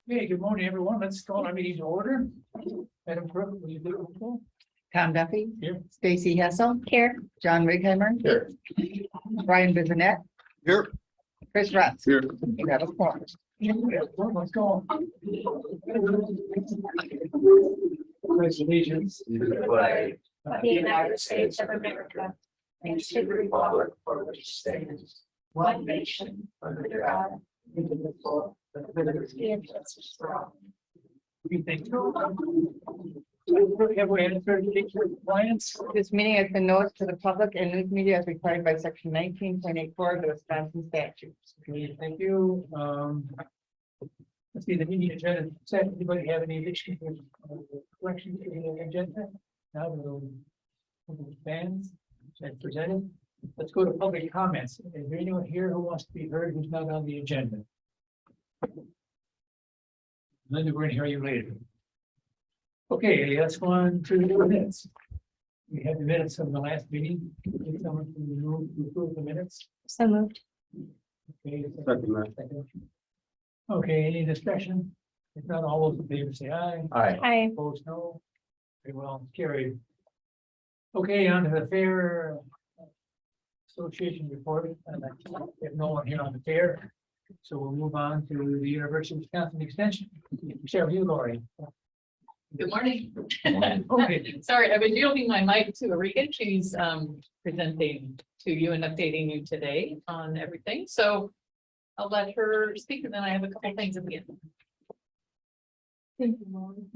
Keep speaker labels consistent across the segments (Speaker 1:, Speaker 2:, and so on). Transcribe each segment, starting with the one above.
Speaker 1: Okay, good morning, everyone. Let's call our meeting to order. Madam Clerk, will you do the roll call?
Speaker 2: Tom Duffy.
Speaker 1: Here.
Speaker 2: Stacy Hessel.
Speaker 3: Here.
Speaker 2: John Righeimer.
Speaker 1: Here.
Speaker 2: Brian Bissonette.
Speaker 1: Here.
Speaker 2: Chris Rutz.
Speaker 1: Here.
Speaker 2: We have a quorum.
Speaker 1: Let's go. Pledge allegiance to the flag
Speaker 3: Of the United States of America and to the republic for which it stands, one nation, under God, indivisible, with liberty and justice for all.
Speaker 1: We thank you. Have we had a third compliance?
Speaker 2: This meeting has been noticed to the public and news media as required by section 19.84 of the Wisconsin statutes.
Speaker 1: Okay, thank you. Let's see the meeting agenda. Does anybody have any additions or corrections to the agenda? Now we'll bands as presented. Let's go to public comments. Is there anyone here who wants to be heard who's not on the agenda? Linda, we're going to hear you later. Okay, let's go on to the minutes. We have the minutes of the last meeting. If someone can move to approve the minutes.
Speaker 3: So moved.
Speaker 1: Okay. Okay, any discussion? If not, all those in favor say aye.
Speaker 4: Aye.
Speaker 3: Hi.
Speaker 1: Opposed, no. Very well, carried. Okay, on to the fair association report. We have no one here on the fair. So we'll move on to the University of Wisconsin Extension. Cheryl, you, Lori.
Speaker 5: Good morning.
Speaker 1: Okay.
Speaker 5: Sorry, I've been yielding my mic to Aretha. She's presenting to you and updating you today on everything. So I'll let her speak and then I have a couple things at the end.
Speaker 6: Thank you, Lauren.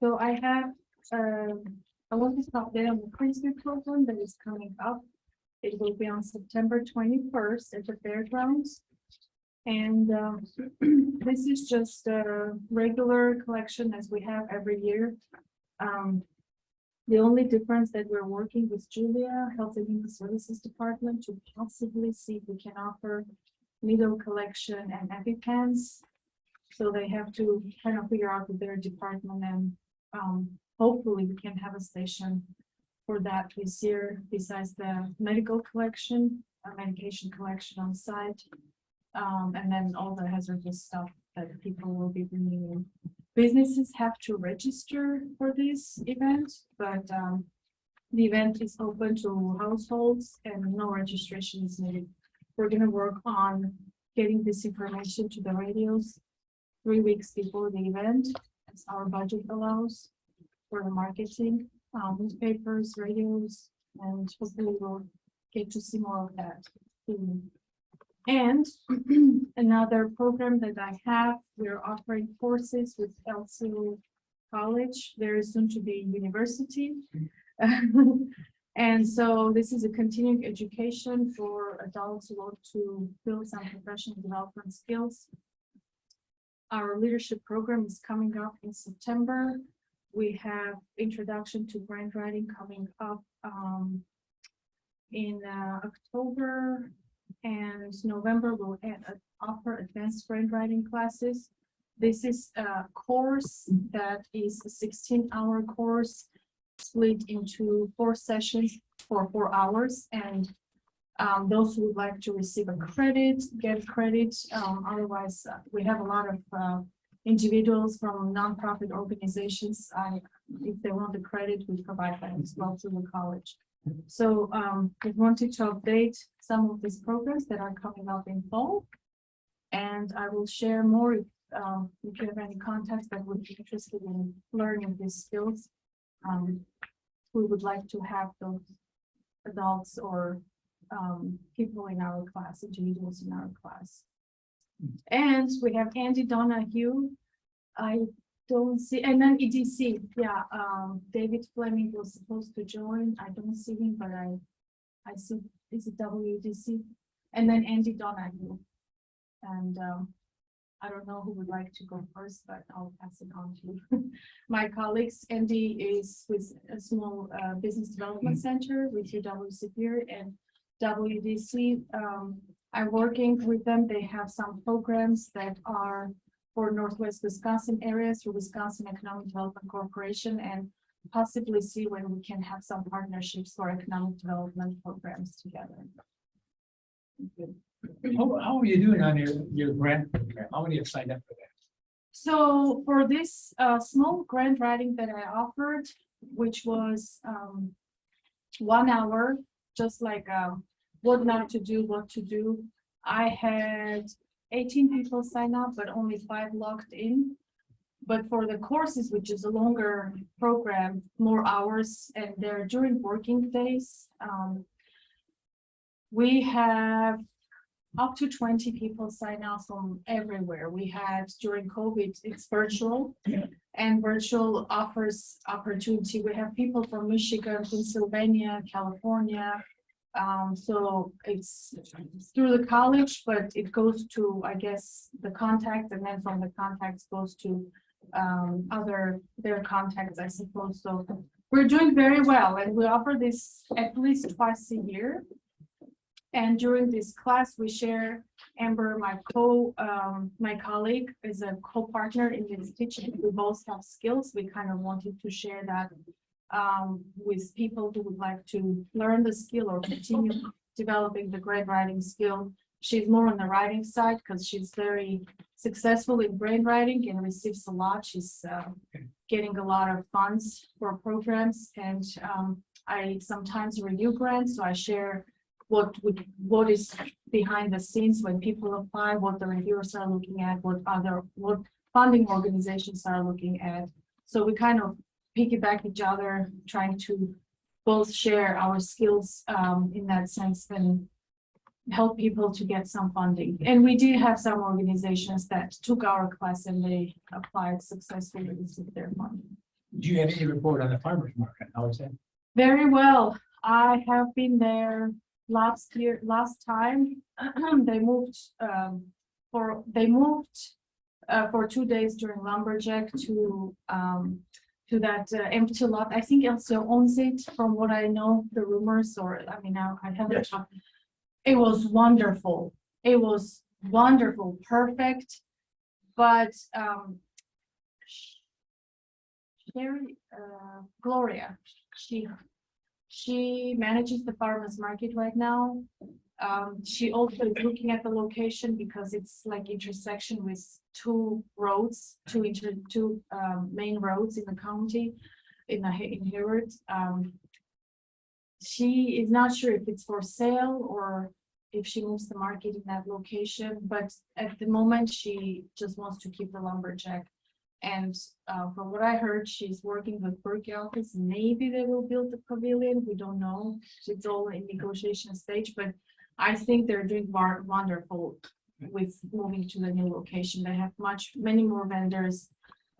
Speaker 6: So I have, I want to stop there on the Christmas program that is coming up. It will be on September 21st at the fairgrounds. And this is just a regular collection as we have every year. The only difference that we're working with Julia, Health and Human Services Department, to possibly see if we can offer needle collection and EpiPens. So they have to kind of figure out with their department, and hopefully we can have a station for that this year, besides the medical collection, medication collection on site. And then all the hazardous stuff that people will be bringing in. Businesses have to register for this event, but the event is open to households and no registration is needed. We're going to work on getting this information to the radios 3 weeks before the event, as our budget allows for the marketing, newspapers, radios, and hopefully we'll get to see more of that soon. And another program that I have, we're offering courses with LCU College, very soon to be university. And so this is a continuing education for adults who want to build some professional development skills. Our leadership program is coming up in September. We have introduction to grant writing coming up in October. And November will offer advanced grant writing classes. This is a course that is a 16-hour course split into 4 sessions for 4 hours. And those who would like to receive a credit, get credit. Otherwise, we have a lot of individuals from nonprofit organizations. If they want the credit, we provide that as well through the college. So we wanted to update some of these programs that are coming up in fall, and I will share more if you have any contacts that would be interested in learning these skills. We would like to have those adults or people in our class, individuals in our class. And we have Andy Donahue. I don't see, and then EDC, yeah, David Fleming was supposed to join. I don't see him, but I see, is it WEDC? And then Andy Donahue. And I don't know who would like to go first, but I'll pass it on to my colleagues. Andy is with a small business development center with UW Superior, and WEDC. I'm working with them. They have some programs that are for Northwest Wisconsin areas through Wisconsin Economic Development Corporation, and possibly see when we can have some partnerships for economic development programs together.
Speaker 1: How are you doing on your grant program? How many have signed up for that?
Speaker 6: So for this small grant writing that I offered, which was 1 hour, just like what not to do, what to do. I had 18 people sign up, but only 5 logged in. But for the courses, which is a longer program, more hours, and they're during working days, we have up to 20 people sign up from everywhere. We had during COVID, it's virtual, and virtual offers opportunity. We have people from Michigan, Pennsylvania, California. So it's through the college, but it goes to, I guess, the contacts, and then from the contacts goes to their contacts, I suppose. So we're doing very well, and we offer this at least twice a year. And during this class, we share, Amber, my colleague, is a co-partner in this teaching. We both have skills. We kind of wanted to share that with people who would like to learn the skill or continue developing the grant writing skill. She's more on the writing side because she's very successful in grant writing and receives a lot. She's getting a lot of funds for programs, and I sometimes review grants, so I share what is behind the scenes when people apply, what the reviewers are looking at, what funding organizations are looking at. So we kind of piggyback each other, trying to both share our skills in that sense and help people to get some funding. And we did have some organizations that took our class and they applied successfully and received their funding.
Speaker 1: Do you have any report on the farmer's market? How is that?
Speaker 6: Very well. I have been there last time. They moved for 2 days during lumberjack to that empty lot. I think Elcio owns it, from what I know, the rumors, or I mean, I haven't talked. It was wonderful. It was wonderful, perfect. But Gloria, she manages the farmers market right now. She also is looking at the location because it's like intersection with 2 roads, two main roads in the county, in Hayward. She is not sure if it's for sale or if she moves the market in that location, but at the moment she just wants to keep the lumberjack. And from what I heard, she's working with Berkeley office. Maybe they will build the pavilion. We don't know. It's all in negotiation stage, but I think they're doing wonderful with moving to the new location. They have many more vendors.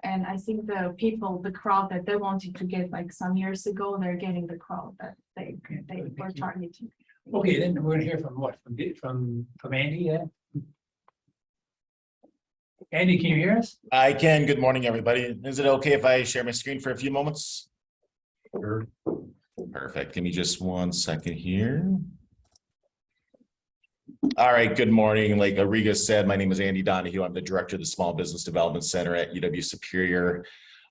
Speaker 6: And I think the crowd that they wanted to get like some years ago, they're getting the crowd that they were targeting.
Speaker 1: Okay, then we're gonna hear from what? From Andy, yeah? Andy, can you hear us?
Speaker 4: I can. Good morning, everybody. Is it okay if I share my screen for a few moments?
Speaker 1: Sure.
Speaker 4: Perfect. Give me just 1 second here. All right. Good morning. Like Ariga said, my name is Andy Donahue. I'm the director of the Small Business Development Center at UW Superior.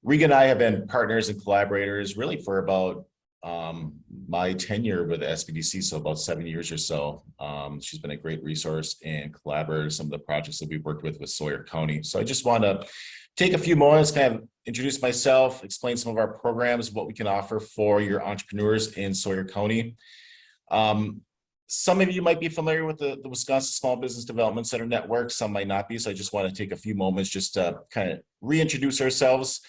Speaker 4: Ariga and I have been partners and collaborators really for about my tenure with SBDC, so about 7 years or so. She's been a great resource and collaborator in some of the projects that we've worked with Sawyer County. So I just want to take a few moments, kind of introduce myself, explain some of our programs, what we can offer for your entrepreneurs in Sawyer County. Some of you might be familiar with the Wisconsin Small Business Development Center Network. Some might not be. So I just want to take a few moments just to kind of reintroduce ourselves.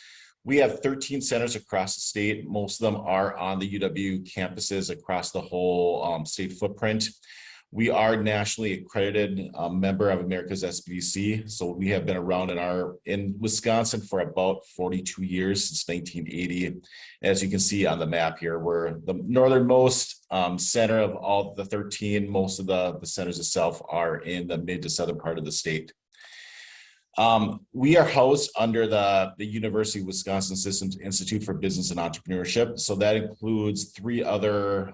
Speaker 4: We have 13 centers across the state. Most of them are on the UW campuses across the whole state footprint. We are nationally accredited member of America's SBDC. So we have been around in Wisconsin for about 42 years, since 1980. As you can see on the map here, we're the northernmost center of all the 13. Most of the centers itself are in the mid to southern part of the state. We are housed under the University of Wisconsin Systems Institute for Business and Entrepreneurship. So that includes 3 other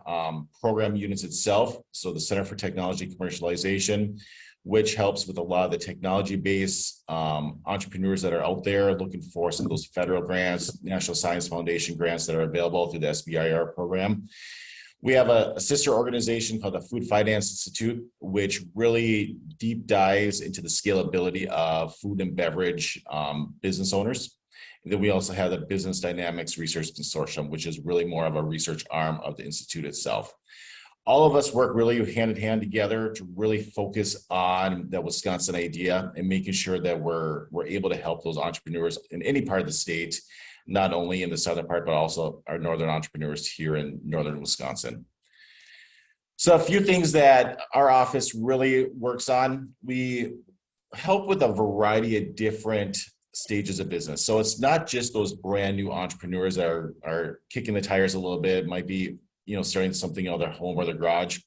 Speaker 4: program units itself. So the Center for Technology Commercialization, which helps with a lot of the technology-based entrepreneurs that are out there looking for some of those federal grants, National Science Foundation grants that are available through the SBIR program. We have a sister organization called the Food Finance Institute, which really deep dives into the scalability of food and beverage business owners. And then we also have the Business Dynamics Research Consortium, which is really more of a research arm of the institute itself. All of us work really hand in hand together to really focus on the Wisconsin idea and making sure that we're able to help those entrepreneurs in any part of the state, not only in the southern part, but also our northern entrepreneurs here in northern Wisconsin. So a few things that our office really works on. We help with a variety of different stages of business. So it's not just those brand new entrepreneurs that are kicking the tires a little bit, might be starting something out of their home or their garage.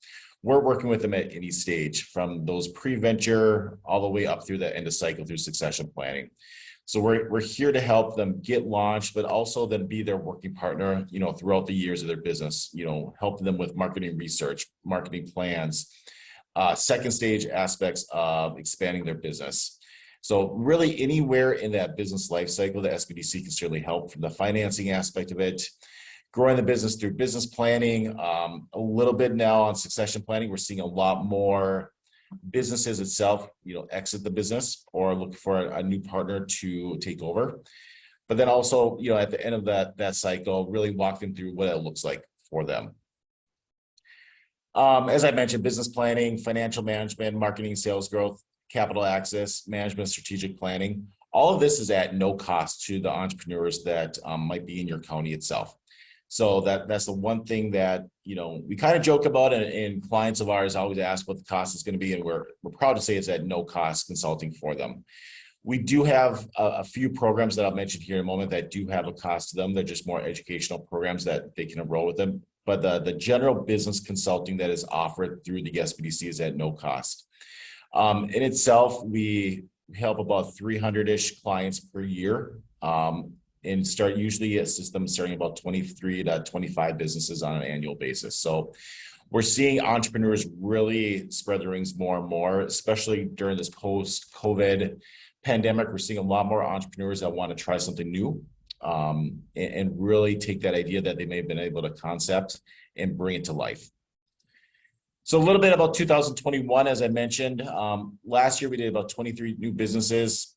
Speaker 4: We're working with them at any stage, from those pre-venture all the way up through the end of cycle through succession planning. So we're here to help them get launched, but also then be their working partner, throughout the years of their business, help them with marketing research, marketing plans, second stage aspects of expanding their business. So really anywhere in that business life cycle, the SBDC can certainly help, from the financing aspect of it, growing the business through business planning, a little bit now on succession planning. We're seeing a lot more businesses itself, exit the business or look for a new partner to take over. But then also, at the end of that cycle, really walk them through what it looks like for them. As I mentioned, business planning, financial management, marketing, sales growth, capital access, management, strategic planning. All of this is at no cost to the entrepreneurs that might be in your county itself. So that's the one thing that, we kind of joke about, and clients of ours always ask what the cost is going to be. And we're proud to say it's at no cost consulting for them. We do have a few programs that I'll mention here in a moment that do have a cost to them. They're just more educational programs that they can enroll with them. But the general business consulting that is offered through the SBDC is at no cost. In itself, we help about 300-ish clients per year. And start usually a system starting about 23 to 25 businesses on an annual basis. So we're seeing entrepreneurs really spread their wings more and more, especially during this post-COVID pandemic. We're seeing a lot more entrepreneurs that want to try something new and really take that idea that they may have been able to concept and bring it to life. So a little bit about 2021, as I mentioned, last year we did about 23 new businesses.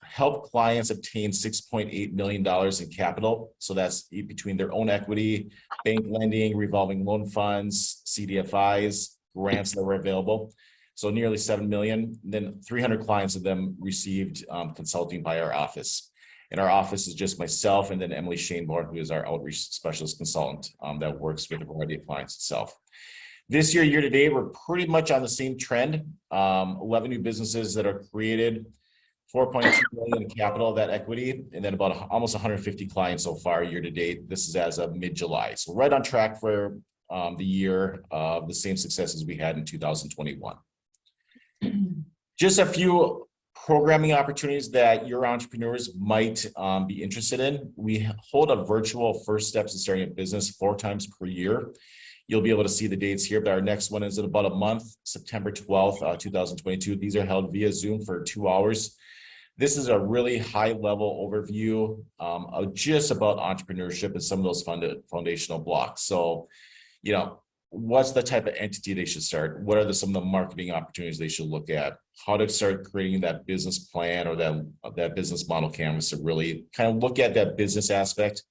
Speaker 4: Help clients obtain $6.8 million in capital. So that's between their own equity, bank lending, revolving loan funds, CDFIs, grants that were available. So nearly 7 million. And then 300 clients of them received consulting by our office. And our office is just myself and then Emily Shaneborn, who is our outreach specialist consultant that works with a variety of clients itself. This year to date, we're pretty much on the same trend. 11 new businesses that are created, 4.2 million in capital of that equity, and then about almost 150 clients so far year to date. This is as of mid-July. So right on track for the year of the same successes we had in 2021. Just a few programming opportunities that your entrepreneurs might be interested in. We hold a virtual first steps in starting a business 4 times per year. You'll be able to see the dates here, but our next one is in about a month, September 12th, 2022. These are held via Zoom for 2 hours. This is a really high level overview of just about entrepreneurship and some of those foundational blocks. So, what's the type of entity they should start? What are some of the marketing opportunities they should look at? How to start creating that business plan or that business model canvas to really kind of look at that business aspect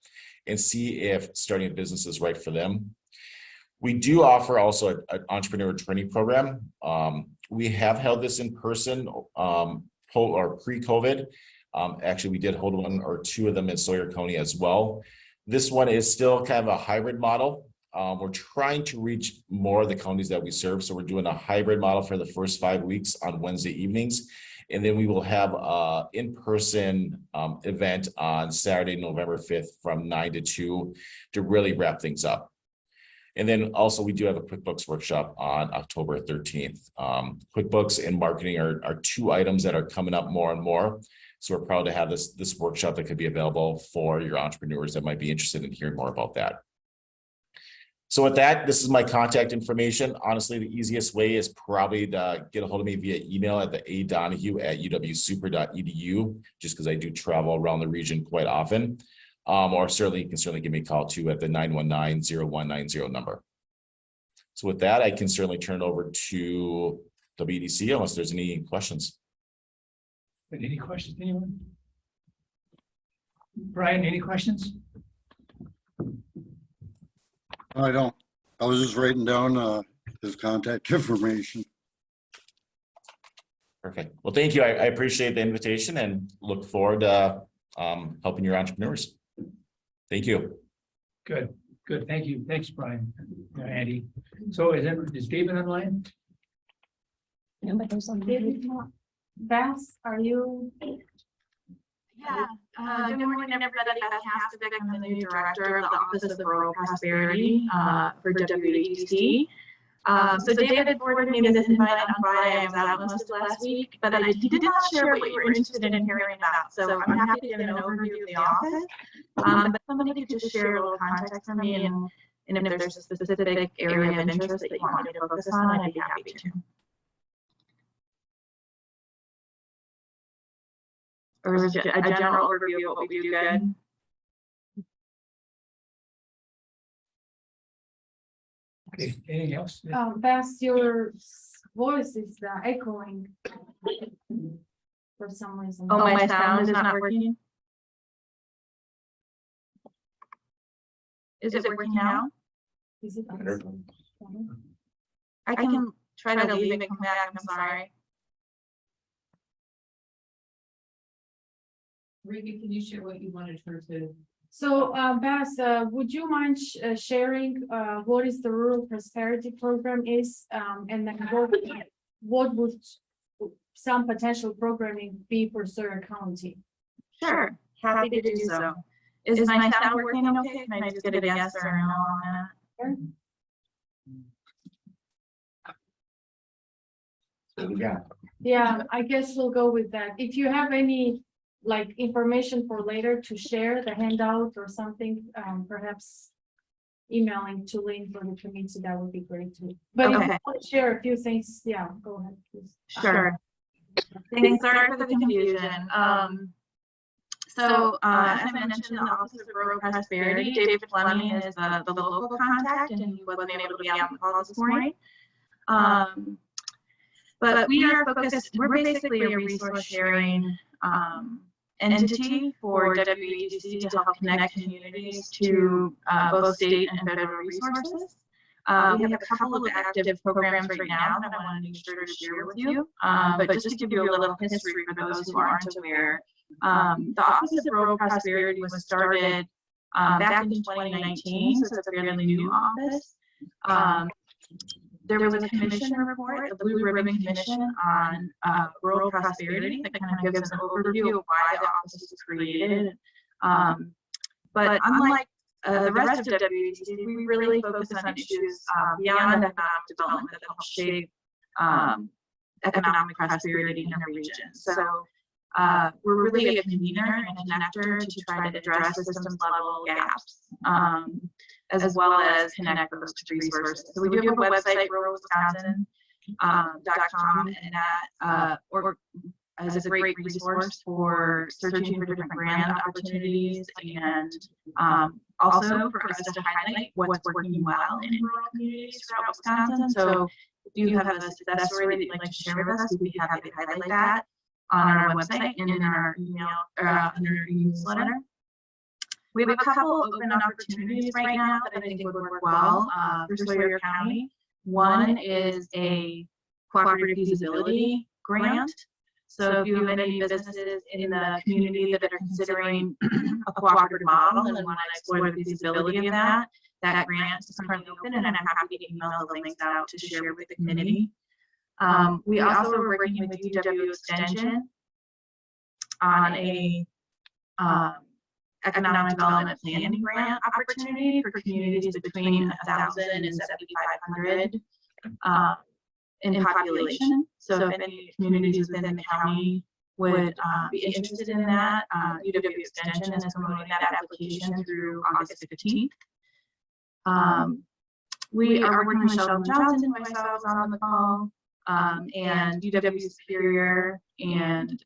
Speaker 4: and see if starting a business is right for them. We do offer also an entrepreneur training program. We have held this in person or pre-COVID. Actually, we did hold 1 or 2 of them in Sawyer County as well. This one is still kind of a hybrid model. We're trying to reach more of the counties that we serve. So we're doing a hybrid model for the first 5 weeks on Wednesday evenings. And then we will have an in-person event on Saturday, November 5th from 9 to 2 to really wrap things up. And then also we do have a QuickBooks workshop on October 13th. QuickBooks and marketing are 2 items that are coming up more and more. So we're proud to have this workshop that could be available for your entrepreneurs that might be interested in hearing more about that. So with that, this is my contact information. Honestly, the easiest way is probably to get a hold of me via email at the adonahue@uwsuper.edu, just because I do travel around the region quite often. Or you can certainly give me a call too at the 919-0190 number. So with that, I can certainly turn it over to WDC unless there's any questions.
Speaker 1: Any questions, anyone? Brian, any questions?
Speaker 7: I don't. I was just writing down his contact information.
Speaker 4: Perfect. Well, thank you. I appreciate the invitation and look forward to helping your entrepreneurs. Thank you.
Speaker 1: Good, good. Thank you. Thanks, Brian, Andy. So is David online?
Speaker 6: David, Beth, are you?
Speaker 3: Yeah, good morning, everybody. Beth Haskovic. I'm the new director of the Office of Rural Prosperity for WDC. So David forwarded me this invite on Friday. I was out most of last week, but he did not share what you were interested in hearing about. So I'm happy to give an overview of the office. But somebody could just share a little context for me, and if there's a specific area of interest that you want me to focus on, I'd be happy to. Or is it a general overview of what we do good?
Speaker 1: Okay, anything else?
Speaker 6: Beth, your voice is echoing for some reason.
Speaker 3: Oh, my sound is not working. Is it working now?
Speaker 6: Is it?
Speaker 3: I can try to leave and come back. I'm sorry.
Speaker 5: Rika, can you share what you wanted her to?
Speaker 6: So, Beth, would you mind sharing what is the Rural Prosperity Program is, and then what would some potential programming be for Sawyer County?
Speaker 3: Sure, happy to do so. Is my sound working okay? Can I just get a yes or a no on that?
Speaker 6: Yeah, I guess we'll go with that. If you have any information for later to share, the handout or something, perhaps emailing to Lynn for the committee, that would be great too. But if you want to share a few things, yeah, go ahead, please.
Speaker 3: Sure. Thanks, sorry for the confusion. So as I mentioned, the Office of Rural Prosperity, David Fleming is the local contact, and he wasn't able to be on the call this morning. But we are focused, we're basically a resource sharing entity for WDC to help connect communities to both state and federal resources. We have a couple of active programs right now that I want to make sure to share with you. But just to give you a little history for those who aren't aware, the Office of Rural Prosperity was started back in 2019, so it's a fairly new office. There was a commission report, the Blue Ribbon Commission on Rural Prosperity, that kind of gives an overview of why the office was created. But unlike the rest of WDC, we really focus on issues beyond economic development that help shape economic prosperity in a region. So we're really a convener and a connector to try to address systems level gaps, as well as connect those to resources. So we do have a website, ruralwisconsin.com, and that is a great resource for searching for different grant opportunities, and also for us to highlight what's working well in rural communities throughout Wisconsin. So if you have a success story that you'd like to share with us, we'd be happy to highlight that on our website and in our email in our newsletter. We have a couple open opportunities right now that I think would work well for Sawyer County. One is a cooperative feasibility grant. So if you have any businesses in the community that are considering a cooperative model and want to explore the feasibility of that grant is currently open, and I'm happy to email the links out to share with the community. We also are working with UW Extension on a economic development planning grant opportunity for communities between 1,000 and 7,500 in population. So if any communities within the county would be interested in that, UW Extension is promoting that application through August 15th. We are working with Sheldon Johnson, who I saw was on the call, and UW Superior and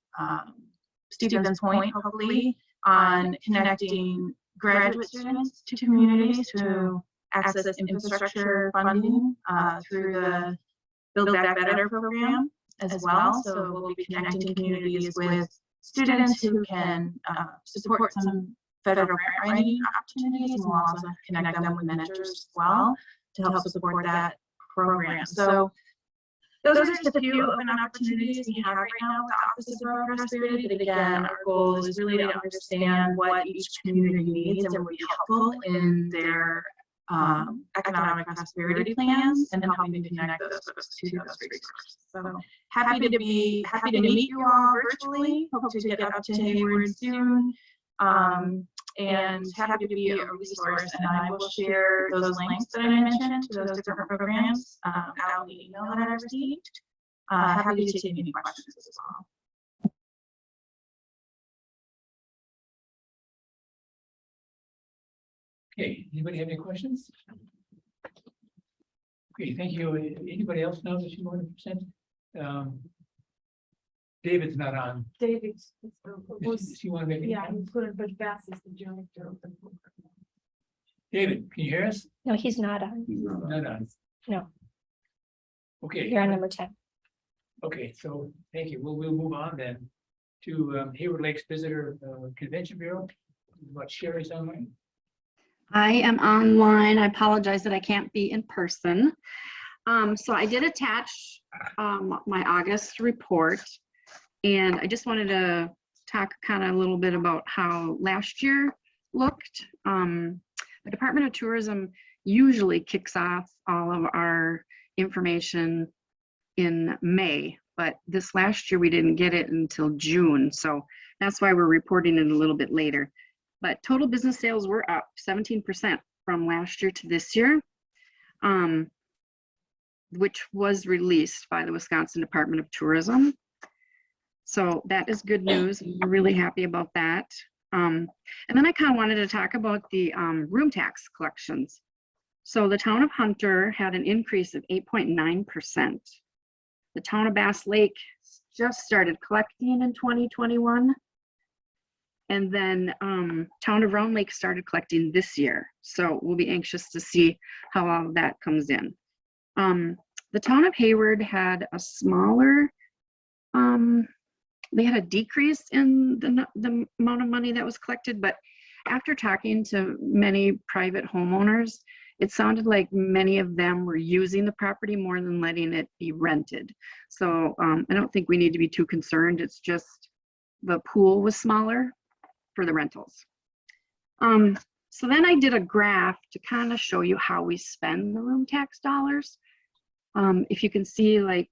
Speaker 3: Stevens Point, hopefully, on connecting graduate students to communities to access infrastructure funding through the Build Back Better program as well. So we'll be connecting communities with students who can support some federal grant writing opportunities, and we'll also connect them with mentors as well to help support that program. So those are just a few open opportunities we have right now with the Office of Rural Prosperity. But again, our goal is really to understand what each community needs and would be helpful in their economic prosperity plans and helping to connect those to those resources. So happy to meet you all virtually. Hope to get up to Hayward soon. And happy to be a resource, and I will share those links that I mentioned to those different programs out in the email that I received. Happy to take any questions as well.
Speaker 1: Okay, anybody have any questions? Okay, thank you. Anybody else know that you want to present? David's not on.
Speaker 6: David
Speaker 1: Does he want to make?
Speaker 6: yeah, he couldn't, but Bass is the director of the program.
Speaker 1: David, can you hear us?
Speaker 8: No, he's not on.
Speaker 1: Not on.
Speaker 8: No,
Speaker 1: Okay.
Speaker 8: you're on number 10.
Speaker 1: Okay, so thank you. We'll move on then to Hayward Lakes Visitor Convention Bureau. What Sherry's online?
Speaker 9: I am online. I apologize that I can't be in person. So I did attach my August report, and I just wanted to talk kind of a little bit about how last year looked. The Department of Tourism usually kicks off all of our information in May, but this last year we didn't get it until June. So that's why we're reporting it a little bit later. But total business sales were up 17% from last year to this year, which was released by the Wisconsin Department of Tourism. So that is good news. We're really happy about that. And then I kind of wanted to talk about the room tax collections. So the town of Hunter had an increase of 8.9%. The town of Bass Lake just started collecting in 2021. And then town of Round Lake started collecting this year. So we'll be anxious to see how all of that comes in. The town of Hayward had a smaller, they had a decrease in the amount of money that was collected, but after talking to many private homeowners, it sounded like many of them were using the property more than letting it be rented. So I don't think we need to be too concerned. It's just the pool was smaller for the rentals. So then I did a graph to kind of show you how we spend the room tax dollars. If you can see, like,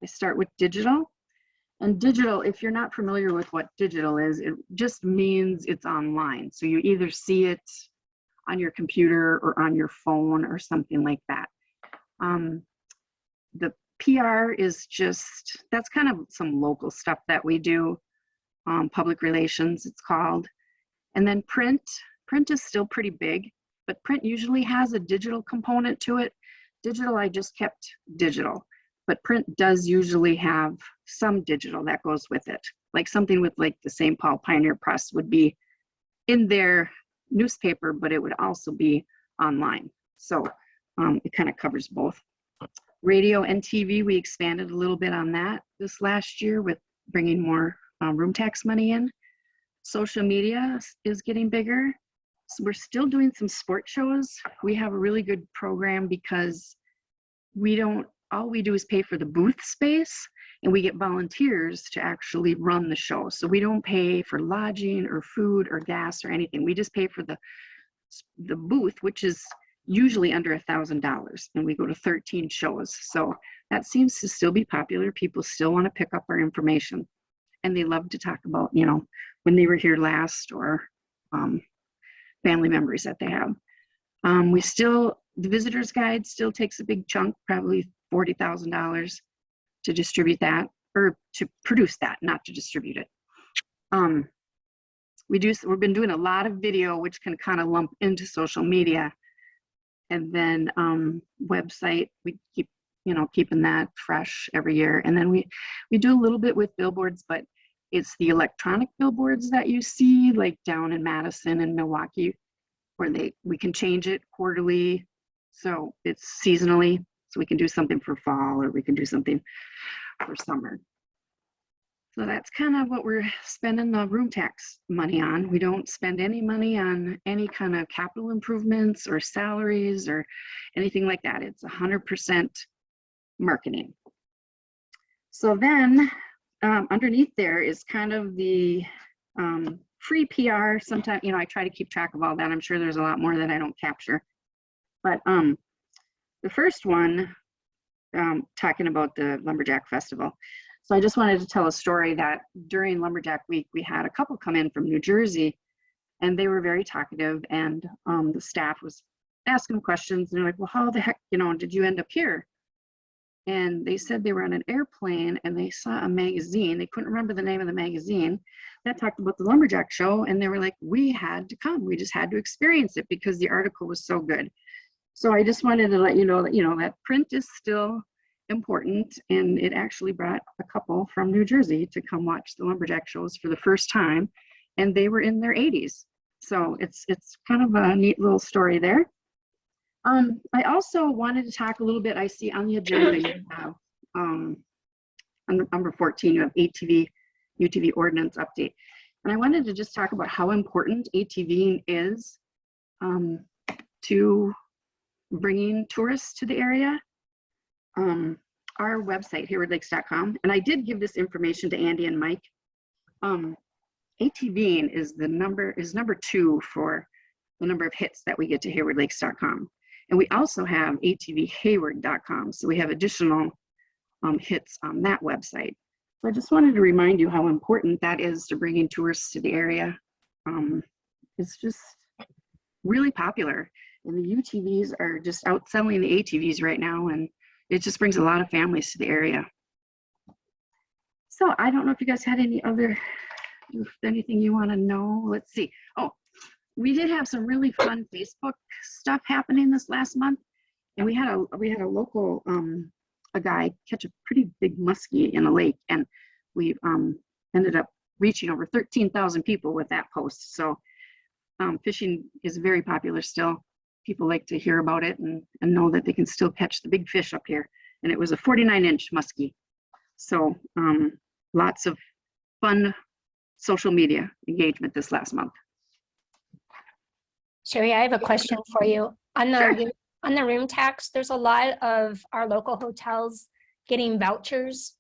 Speaker 9: I start with digital. And digital, if you're not familiar with what digital is, it just means it's online. So you either see it on your computer or on your phone or something like that. The PR is just, that's kind of some local stuff that we do. Public relations, it's called. And then print is still pretty big, but print usually has a digital component to it. Digital, I just kept digital, but print does usually have some digital that goes with it. Like something with like the St. Paul Pioneer Press would be in their newspaper, but it would also be online. So it kind of covers both. Radio and TV, we expanded a little bit on that this last year with bringing more room tax money in. Social media is getting bigger. So we're still doing some sport shows. We have a really good program because all we do is pay for the booth space, and we get volunteers to actually run the show. So we don't pay for lodging or food or gas or anything. We just pay for the booth, which is usually under $1,000, and we go to 13 shows. So that seems to still be popular. People still want to pick up our information, and they love to talk about, you know, when they were here last, or family memories that they have. The visitor's guide still takes a big chunk, probably $40,000 to distribute that, or to produce that, not to distribute it. We've been doing a lot of video, which can kind of lump into social media, and then website, we keep, you know, keeping that fresh every year. And then we do a little bit with billboards, but it's the electronic billboards that you see, like down in Madison and Milwaukee, where we can change it quarterly. So it's seasonally, so we can do something for fall or we can do something for summer. So that's kind of what we're spending the room tax money on. We don't spend any money on any kind of capital improvements or salaries or anything like that. It's 100% marketing. So then underneath there is kind of the free PR. Sometimes, I try to keep track of all that. I'm sure there's a lot more that I don't capture. But the first one, talking about the Lumberjack Festival. So I just wanted to tell a story that during Lumberjack Week, we had a couple come in from New Jersey, and they were very talkative, and the staff was asking questions, and they're like, well, how the heck, did you end up here? And they said they were on an airplane and they saw a magazine. They couldn't remember the name of the magazine that talked about the Lumberjack show. And they were like, we had to come. We just had to experience it because the article was so good. So I just wanted to let you know that, that print is still important. And it actually brought a couple from New Jersey to come watch the Lumberjack shows for the first time. And they were in their 80s. So it's kind of a neat little story there. I also wanted to talk a little bit, I see on the agenda you have, on number 14, you have UTV ordinance update. And I wanted to just talk about how important ATVing is to bringing tourists to the area. Our website, haywardlakes.com, and I did give this information to Andy and Mike. ATVing is number 2 for the number of hits that we get to haywardlakes.com. And we also have atvhayward.com. So we have additional hits on that website. So I just wanted to remind you how important that is to bringing tourists to the area. It's just really popular. And the UTVs are just outselling the ATVs right now. And it just brings a lot of families to the area. So I don't know if you guys had anything you want to know. Let's see. Oh, we did have some really fun Facebook stuff happening this last month, and we had a local a guy catch a pretty big muskie in a lake, and we ended up reaching over 13,000 people with that post. So fishing is very popular still. People like to hear about it and know that they can still catch the big fish up here. And it was a 49-inch muskie. So lots of fun social media engagement this last month.
Speaker 8: Sherry, I have a question for you. On the
Speaker 9: Sure.
Speaker 8: on the room tax, there's a lot of our local hotels getting vouchers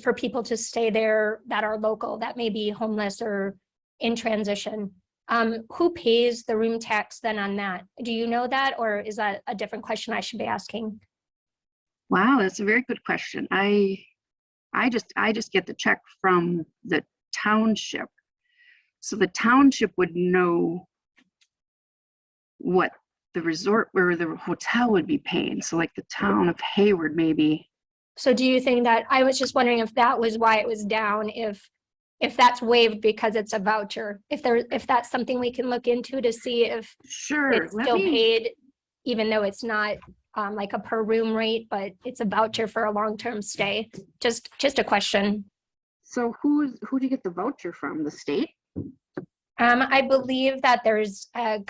Speaker 8: for people to stay there that are local, that may be homeless or in transition. Who pays the room tax then on that? Do you know that, or is that a different question I should be asking?
Speaker 9: Wow, that's a very good question. I just get the check from the township. So the township would know what the resort or the hotel would be paying. So like the town of Hayward maybe.
Speaker 8: So do you think that, I was just wondering if that was why it was down, if that's waived because it's a voucher, if that's something we can look into to see if
Speaker 9: Sure.
Speaker 8: it's still paid, even though it's not like a per room rate, but it's a voucher for a long-term stay. Just a question.
Speaker 9: So who do you get the voucher from? The state?
Speaker 8: I believe that there's a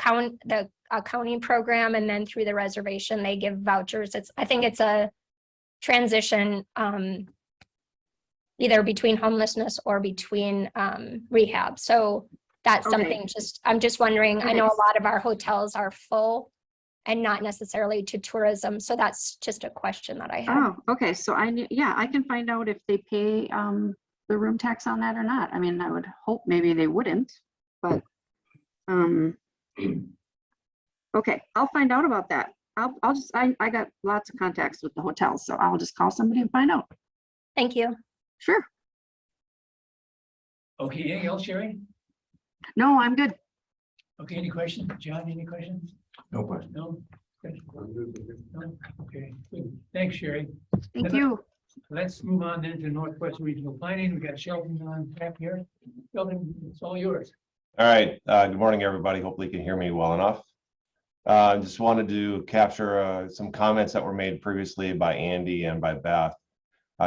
Speaker 8: accounting program, and then through the reservation, they give vouchers. I think it's a transition either between homelessness or between rehab. So that's
Speaker 9: Okay.
Speaker 8: something I'm just wondering, I know
Speaker 9: Okay.
Speaker 8: a lot of our hotels are full and not necessarily to tourism. So that's just a question that I have.
Speaker 9: Oh, okay. So I can find out if they pay the room tax on that or not. I mean, I would hope maybe they wouldn't, but okay, I'll find out about that. I got lots of contacts with the hotels, so I'll just call somebody and find out.
Speaker 8: Thank you.
Speaker 9: Sure.
Speaker 1: Okay, anything else, Sherry?
Speaker 9: No, I'm good.
Speaker 1: Okay, any questions? John, any questions?
Speaker 7: No question.
Speaker 1: No? Good. No? Okay, good. Thanks, Sherry.
Speaker 9: Thank you.
Speaker 1: Let's move on then to Northwest Regional Planning. We got Sheldon on tap here. Sheldon, it's all yours.
Speaker 10: All right, good morning, everybody. Hopefully you can hear me well enough. Just wanted to capture some comments that were made previously by Andy and by Beth.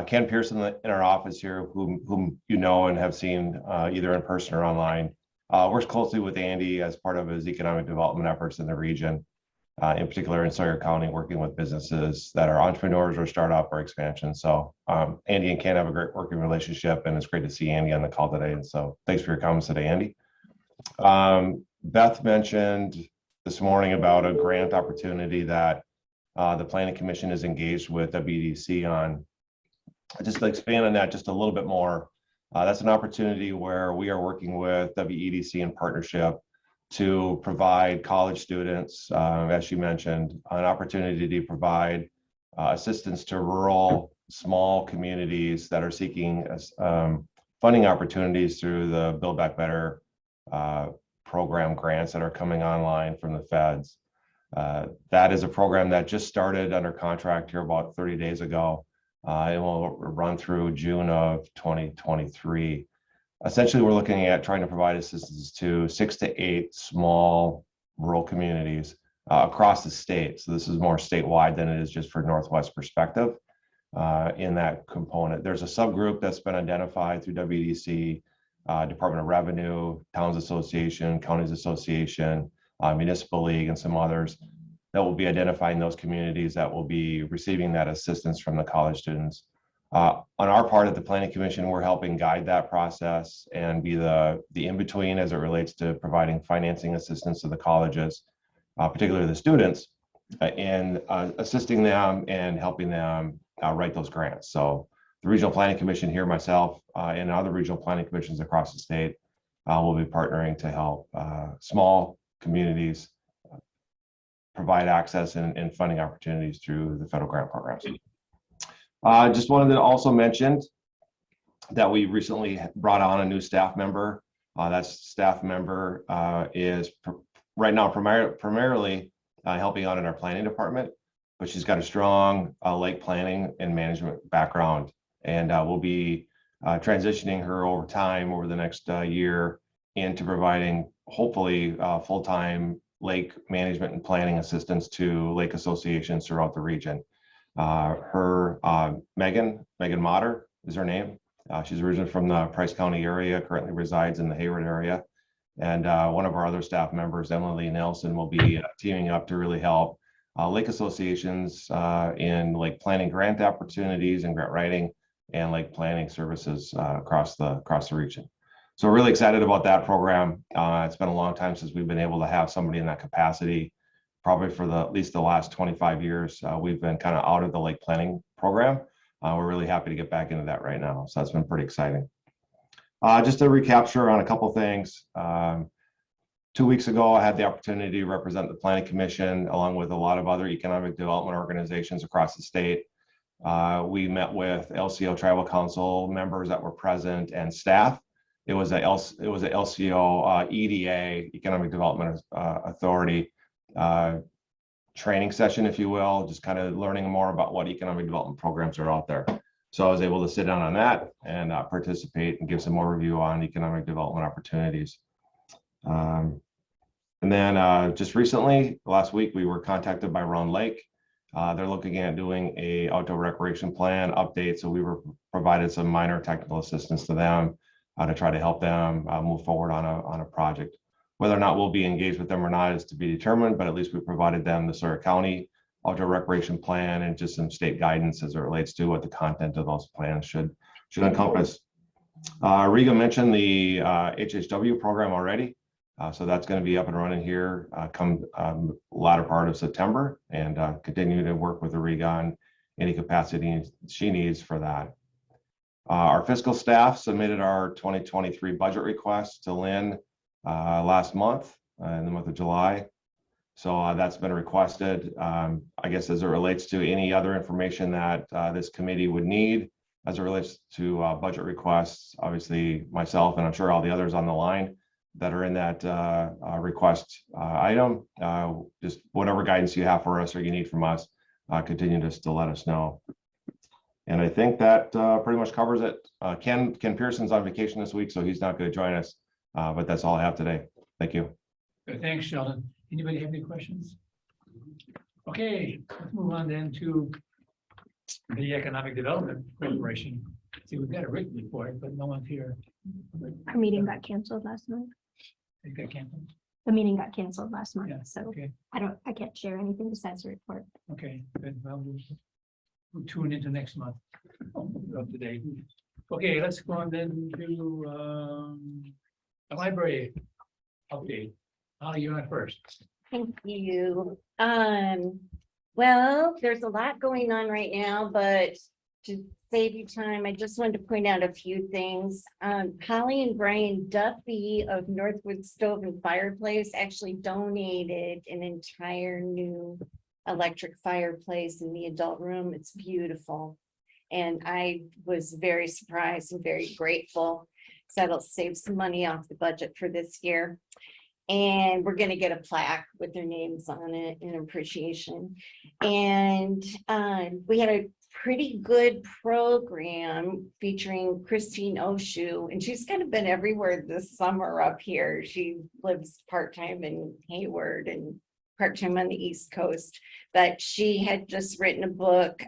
Speaker 10: Ken Pearson in our office here, whom you know and have seen either in person or online, works closely with Andy as part of his economic development efforts in the region. in particular in Sawyer County, working with businesses that are entrepreneurs or startup or expansion. So Andy and Ken have a great working relationship, and it's great to see Andy on the call today. And so thanks for your comments today, Andy. Beth mentioned this morning about a grant opportunity that the Planning Commission is engaged with WEDC on. Just to expand on that just a little bit more, that's an opportunity where we are working with WEDC in partnership to provide college students, as you mentioned, an opportunity to provide assistance to rural small communities that are seeking funding opportunities through the Build Back Better program grants that are coming online from the feds. That is a program that just started under contract here about 30 days ago. It will run through June of 2023. Essentially, we're looking at trying to provide assistance to 6 to 8 small rural communities across the state. So this is more statewide than it is just for Northwest perspective. In that component, there's a subgroup that's been identified through WEDC, Department of Revenue, Towns Association, Counties Association, Municipal League, and some others that will be identifying those communities that will be receiving that assistance from the college students. On our part at the Planning Commission, we're helping guide that process and be the in-between as it relates to providing financing assistance to the colleges, particularly the students, in assisting them and helping them write those grants. So the Regional Planning Commission here, myself, and other regional planning commissions across the state will be partnering to help small communities provide access and funding opportunities through the federal grant programs. Just wanted to also mention that we recently brought on a new staff member. That staff member is right now primarily helping out in our planning department, but she's got a strong lake planning and management background, and we'll be transitioning her over time over the next year into providing hopefully full-time lake management and planning assistance to lake associations throughout the region. Megan Motter is her name. She's originally from the Price County area, currently resides in the Hayward area. And one of our other staff members, Emily Nelson, will be teaming up to really help lake associations in lake planning grant opportunities and grant writing and lake planning services across the region. So we're really excited about that program. It's been a long time since we've been able to have somebody in that capacity. Probably for at least the last 25 years, we've been kind of out of the lake planning program. We're really happy to get back into that right now. So that's been pretty exciting. Just to recapture on a couple of things. 2 weeks ago, I had the opportunity to represent the Planning Commission along with a lot of other economic development organizations across the state. We met with LCO Tribal Council members that were present and staff. It was a LCO EDA, Economic Development Authority, training session, if you will, just kind of learning more about what economic development programs are out there. So I was able to sit down on that and participate and give some overview on economic development opportunities. And then just recently, last week, we were contacted by Round Lake. They're looking at doing a outdoor recreation plan update. So we were provided some minor technical assistance to them to try to help them move forward on a project. Whether or not we'll be engaged with them or not is to be determined, but at least we provided them the Sawyer County outdoor recreation plan and just some state guidance as it relates to what the content of those plans should encompass. Riga mentioned the HHW program already. So that's going to be up and running here come latter part of September, and continue to work with Riga on any capacity she needs for that. Our fiscal staff submitted our 2023 budget request to Lynn last month, in the month of July. So that's been requested. I guess as it relates to any other information that this committee would need as it relates to budget requests, obviously myself and I'm sure all the others on the line that are in that request item, just whatever guidance you have for us or you need from us, continue just to let us know. And I think that pretty much covers it. Ken Pearson's on vacation this week, so he's not going to join us, but that's all I have today. Thank you.
Speaker 1: Good, thanks, Sheldon. Anybody have any questions? Okay, let's move on then to the Economic Development Corporation. See, we've got a written report, but no one's here.
Speaker 8: Our meeting got canceled last night.
Speaker 1: It got canceled.
Speaker 8: the meeting got canceled last
Speaker 1: Yeah,
Speaker 8: month, so
Speaker 1: okay,
Speaker 8: I can't share anything besides the report.
Speaker 1: okay, good. Well, we'll tune into next month. Up to date. Okay, let's go on then to, the library update. Holly, you're on first.
Speaker 11: Thank you. Well, there's a lot going on right now, but to save you time, I just wanted to point out a few things. Holly and Brian Duffy of Northwood Stove and Fireplace actually donated an entire new electric fireplace in the adult room. It's beautiful. And I was very surprised and very grateful. So that'll save some money off the budget for this year. And we're gonna get a plaque with their names on it in appreciation. And we had a pretty good program featuring Christine Oshu, and she's kind of been everywhere this summer up here. She lives part-time in Hayward and part-time on the East Coast, but she had just written a book,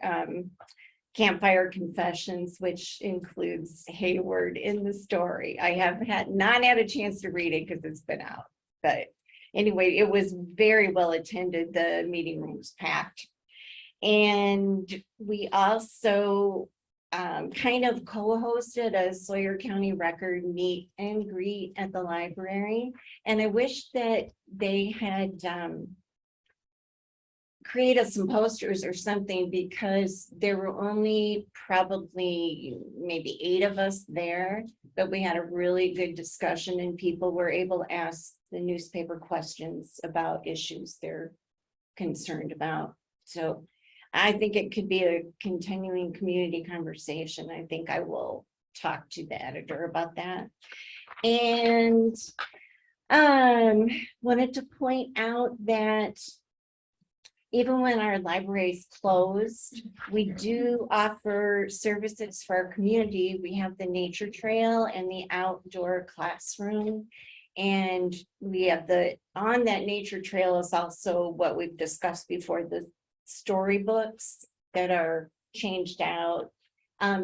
Speaker 11: Campfire Confessions, which includes Hayward in the story. I have not had a chance to read it because it's been out. But anyway, it was very well attended. The meeting room was packed. And we also kind of co-hosted a Sawyer County Record meet and greet at the library. And I wish that they had created some posters or something, because there were only probably maybe 8 of us there, but we had a really good discussion and people were able to ask the newspaper questions about issues they're concerned about. So I think it could be a continuing community conversation. I think I will talk to the editor about that. And wanted to point out that even when our library is closed, we do offer services for our community. We have the nature trail and the outdoor classroom. And we have on that nature trail is also what we've discussed before, the storybooks that are changed out.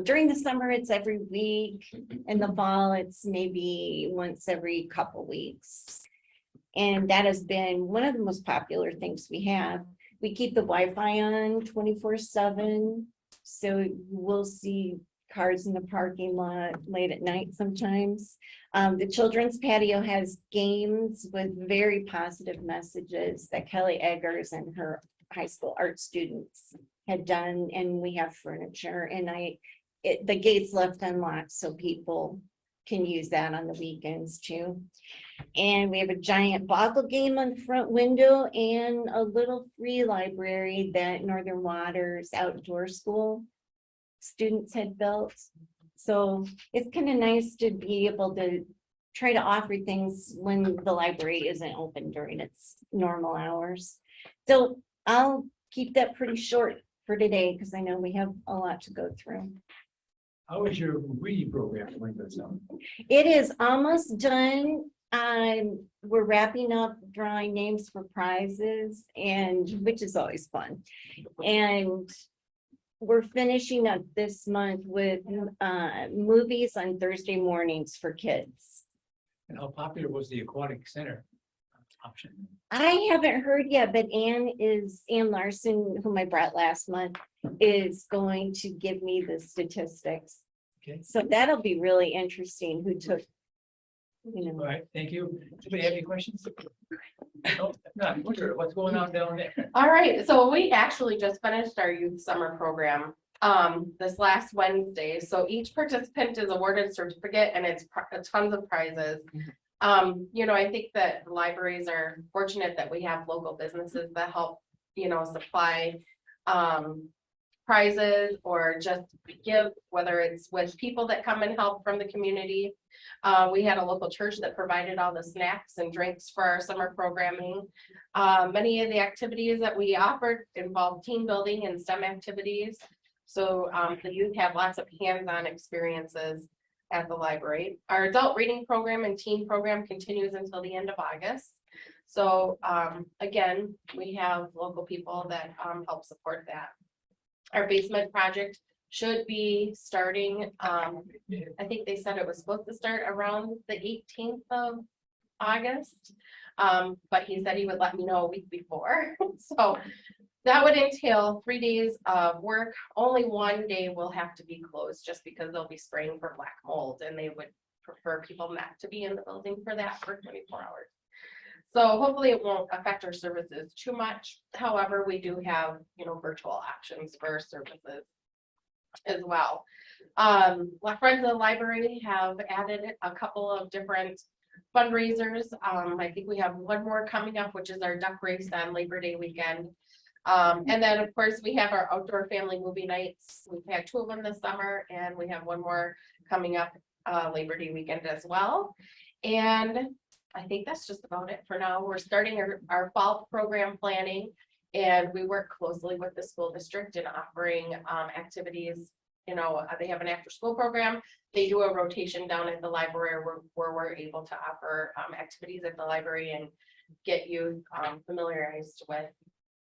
Speaker 11: During the summer, it's every week. In the fall, it's maybe once every couple weeks. And that has been one of the most popular things we have. We keep the Wi-Fi on 24/7. So we'll see cars in the parking lot late at night sometimes. The children's patio has games with very positive messages that Kelly Eggers and her high school art students had done. And we have furniture, and the gates left unlocked so people can use that on the weekends too. And we have a giant boggle game on the front window and a little free library that Northern Waters Outdoor School students had built. So it's kind of nice to be able to try to offer things when the library isn't open during its normal hours. So I'll keep that pretty short for today because I know we have a lot to go through.
Speaker 1: How is your reading program going this summer?
Speaker 11: It is almost done. We're wrapping up drawing names for prizes, and which is always fun. And we're finishing up this month with movies on Thursday mornings for kids.
Speaker 1: And how popular was the aquatic center option?
Speaker 11: I haven't heard yet, but Ann Larson, whom I brought last month, is going to give me the statistics.
Speaker 1: Okay,
Speaker 11: So that'll be really interesting. Who took,
Speaker 1: all right, thank you. Anybody have any questions? No, no, what's going on down there?
Speaker 12: All right, so we actually just finished our youth summer program this last Wednesday. So each participant is awarded a certificate and it's tons of prizes. I think that libraries are fortunate that we have local businesses that help, supply prizes or just give, whether it's with people that come and help from the community. We had a local church that provided all the snacks and drinks for our summer programming. Many of the activities that we offered involved team building and STEM activities. So the youth have lots of hands-on experiences at the library. Our adult reading program and teen program continues until the end of August. So again, we have local people that help support that. Our basement project should be starting, I think they said it was supposed to start around the 18th of August. But he said he would let me know a week before. So that would entail 3 days of work. Only 1 day will have to be closed just because they'll be spraying for black mold and they would prefer people not to be in the building for that for 24 hours. So hopefully it won't affect our services too much. However, we do have, virtual options for our services as well. Friends of the Library have added a couple of different fundraisers. I think we have one more coming up, which is our duck race on Labor Day weekend. And then of course we have our outdoor family movie nights. We've had 2 of them this summer and we have one more coming up Labor Day weekend as well. And I think that's just about it for now. We're starting our fall program planning and we work closely with the school district in offering activities. They have an after school program. They do a rotation down at the library where we're able to offer activities at the library and get you familiarized with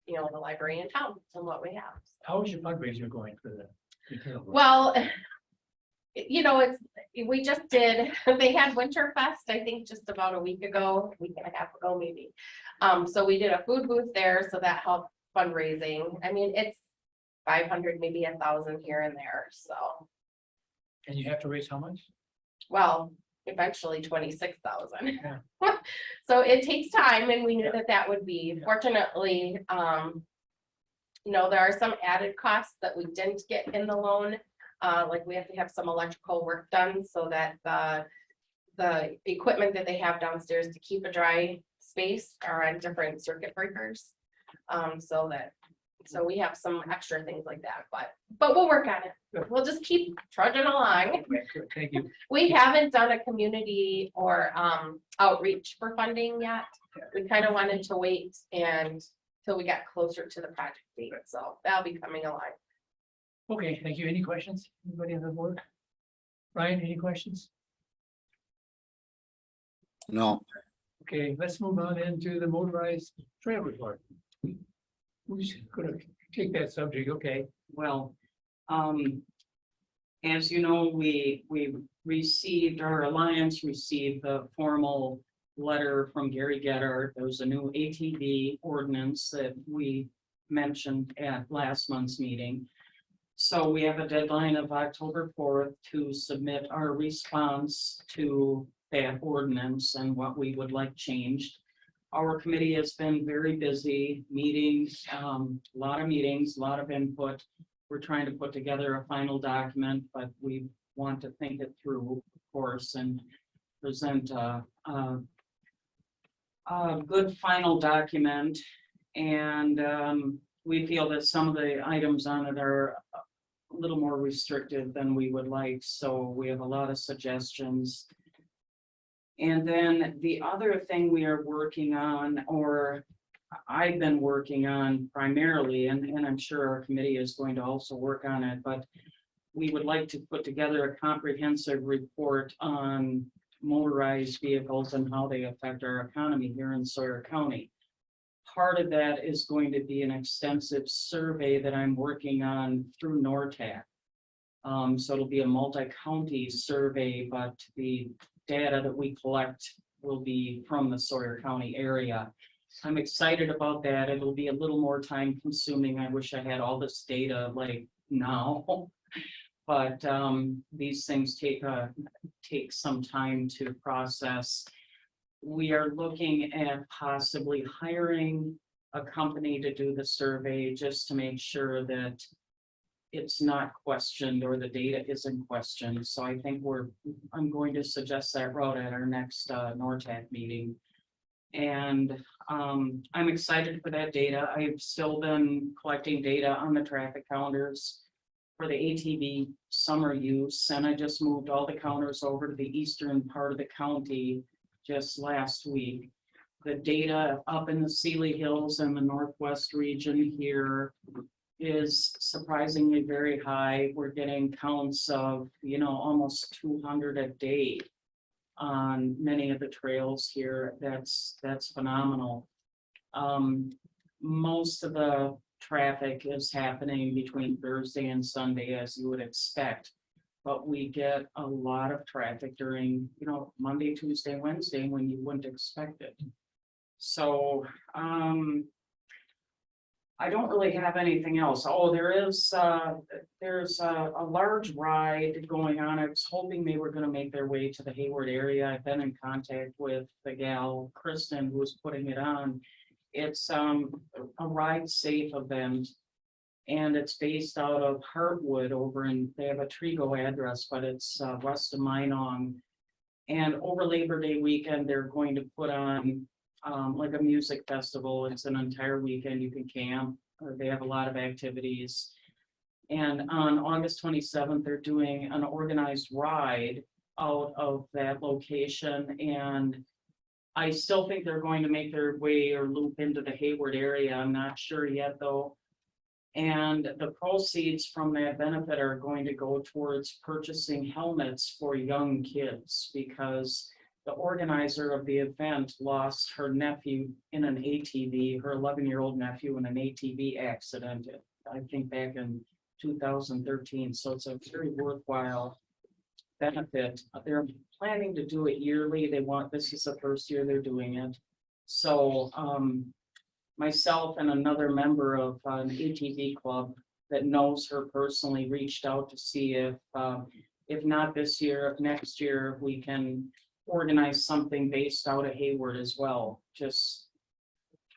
Speaker 12: the library in town and what we have.
Speaker 1: How is your fundraiser going for the?
Speaker 12: Well, we just did, they had Winterfest, I think just about a week and a half ago, maybe. So we did a food booth there, so that helped fundraising. I mean, it's 500, maybe 1,000 here and there, so.
Speaker 1: And you have to raise how much?
Speaker 12: Well, eventually 26,000.
Speaker 1: Yeah.
Speaker 12: So it takes time and we knew that would be, fortunately, there are some added costs that we didn't get in the loan. Like we have to have some electrical work done so that the equipment that they have downstairs to keep a dry space are on different circuit breakers. So we have some extra things like that, but we'll work on it.
Speaker 1: Good.
Speaker 12: We'll just keep trudging along.
Speaker 1: Good, thank you.
Speaker 12: We haven't done a community or outreach for funding yet. We kind of wanted to wait till we got closer to the project date, so that'll be coming along.
Speaker 1: Okay, thank you. Any questions? Anybody on the board? Ryan, any questions?
Speaker 7: No,
Speaker 1: Okay, let's move on into the motorized trail report. Who's gonna take that subject? Okay,
Speaker 13: Well, as you know, we received, our alliance received the formal letter from Gary Getter. There was a new ATV ordinance that we mentioned at last month's meeting. So we have a deadline of October 4th to submit our response to that ordinance and what we would like changed. Our committee has been very busy, meetings, a lot of meetings, a lot of input. We're trying to put together a final document, but we want to think it through, of course, and present a good final document. And we feel that some of the items on it are a little more restrictive than we would like, so we have a lot of suggestions. And then the other thing we are working on, or I've been working on primarily, and I'm sure our committee is going to also work on it, but we would like to put together a comprehensive report on motorized vehicles and how they affect our economy here in Sawyer County. Part of that is going to be an extensive survey that I'm working on through NORTAC. So it'll be a multi-county survey, but the data that we collect will be from the Sawyer County area. I'm excited about that. It'll be a little more time consuming. I wish I had all this data like now. But these things take some time to process. We are looking at possibly hiring a company to do the survey just to make sure that it's not questioned or the data isn't questioned. So I think I'm going to suggest that route at our next NORTAC meeting. And I'm excited for that data. I've still been collecting data on the traffic counters for the ATV summer use. And I just moved all the counters over to the eastern part of the county just last week. The data up in the Sealy Hills and the Northwest region here is surprisingly very high. We're getting counts of, almost 200 a day on many of the trails here. That's phenomenal. Most of the traffic is happening between Thursday and Sunday, as you would expect. but we get a lot of traffic during, Monday, Tuesday, Wednesday, when you wouldn't expect it. So, I don't really have anything else. Oh, there's a large ride going on. I was hoping they were gonna make their way to the Hayward area. I've been in contact with the gal, Kristen, who's putting it on. It's a ride safe event. And it's based out of Heartwood they have a Trigo address, but it's west of Minong. And over Labor Day weekend, they're going to put on like a music festival. It's an entire weekend. You can camp. They have a lot of activities. And on August 27th, they're doing an organized ride out of that location. And I still think they're going to make their way or loop into the Hayward area. I'm not sure yet, though. And the proceeds from that benefit are going to go towards purchasing helmets for young kids, because the organizer of the event lost her nephew in an ATV, her 11-year-old nephew in an ATV accident, I think back in 2013. So it's a very worthwhile benefit. They're planning to do it yearly. This is the first year they're doing it. So, myself and another member of an ATV club that knows her personally reached out to see if not this year, if next year, we can organize something based out of Hayward as well.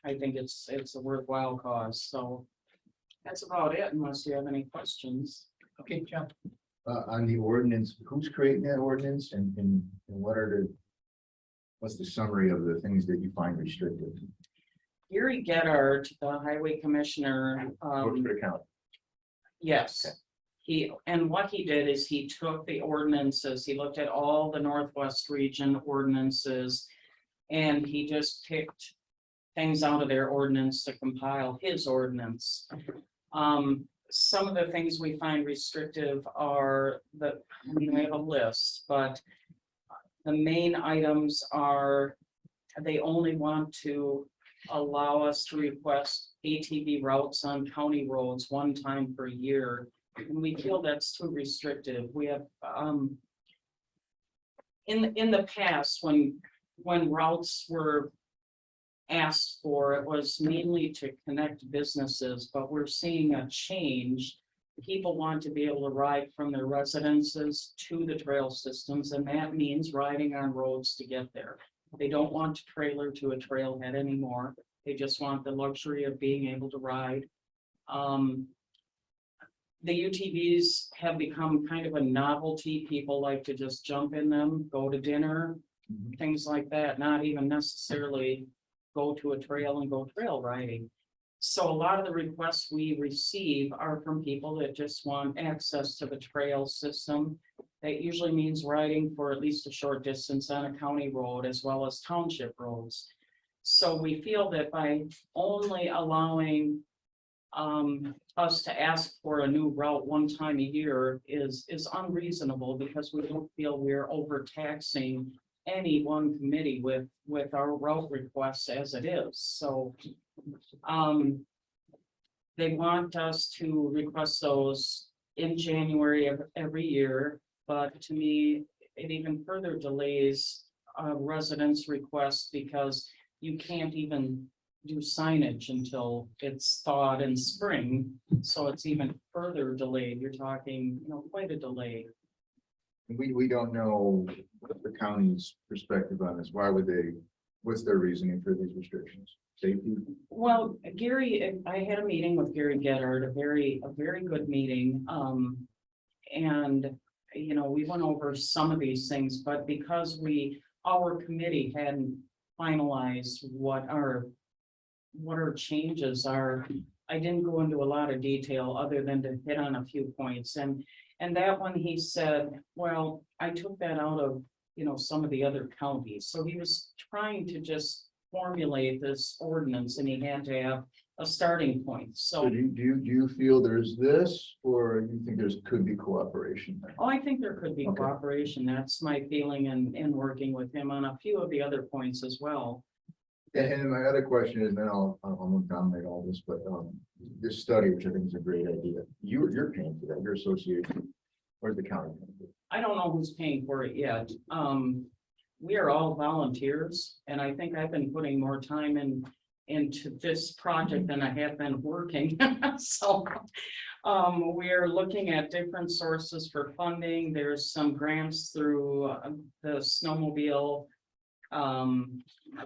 Speaker 13: I think it's a worthwhile cause. So that's about it, unless you have any questions.
Speaker 1: Okay, John.
Speaker 14: On the ordinance, who's creating that ordinance and what's the summary of the things that you find restricted?
Speaker 13: Gary Geddard, the highway commissioner,
Speaker 14: Works for the county.
Speaker 13: yes.
Speaker 14: Okay.
Speaker 13: What he did is he took the ordinances, he looked at all the Northwest region ordinances, and he just picked things out of their ordinance to compile his ordinance. Some of the things we find restrictive are we have a list, but the main items are, they only want to allow us to request ATV routes on county roads one time per year. And we feel that's too restrictive. We have, in the past, when routes were asked for, it was mainly to connect businesses, but we're seeing a change. People want to be able to ride from their residences to the trail systems, and that means riding on roads to get there. They don't want to trailer to a trailhead anymore. They just want the luxury of being able to ride. The UTVs have become kind of a novelty. People like to just jump in them, go to dinner, things like that, not even necessarily go to a trail and go trail riding. So a lot of the requests we receive are from people that just want access to the trail system. That usually means riding for at least a short distance on a county road as well as township roads. So we feel that by only allowing us to ask for a new route one time a year is unreasonable, because we don't feel we're overtaxing any one committee with our route requests as it is. So they want us to request those in January of every year, but to me, it even further delays residents' requests, because you can't even do signage until it's thawed in spring. So it's even further delayed. You're talking, quite a delay.
Speaker 14: We don't know what the county's perspective on this. What's their reasoning for these restrictions? Safety?
Speaker 13: Well, Gary, I had a meeting with Gary Geddard, a very good meeting. And, we went over some of these things, but because our committee hadn't finalized what our changes are, I didn't go into a lot of detail other than to hit on a few points. And that one, he said, well, I took that out of, some of the other counties. So he was trying to just formulate this ordinance, and he had to have a starting point. So
Speaker 14: do you feel there's this, or you think could be cooperation there?
Speaker 13: I think there could be cooperation. That's my feeling in working with him on a few of the other points as well.
Speaker 14: And my other question is, and then I'll dominate all this, but this study, which I think is a great idea, you're paying for that, your association. Or the county?
Speaker 13: I don't know who's paying for it yet. We are all volunteers, and I think I've been putting more time into this project than I have been working. So, we're looking at different sources for funding. There's some grants through the snowmobile,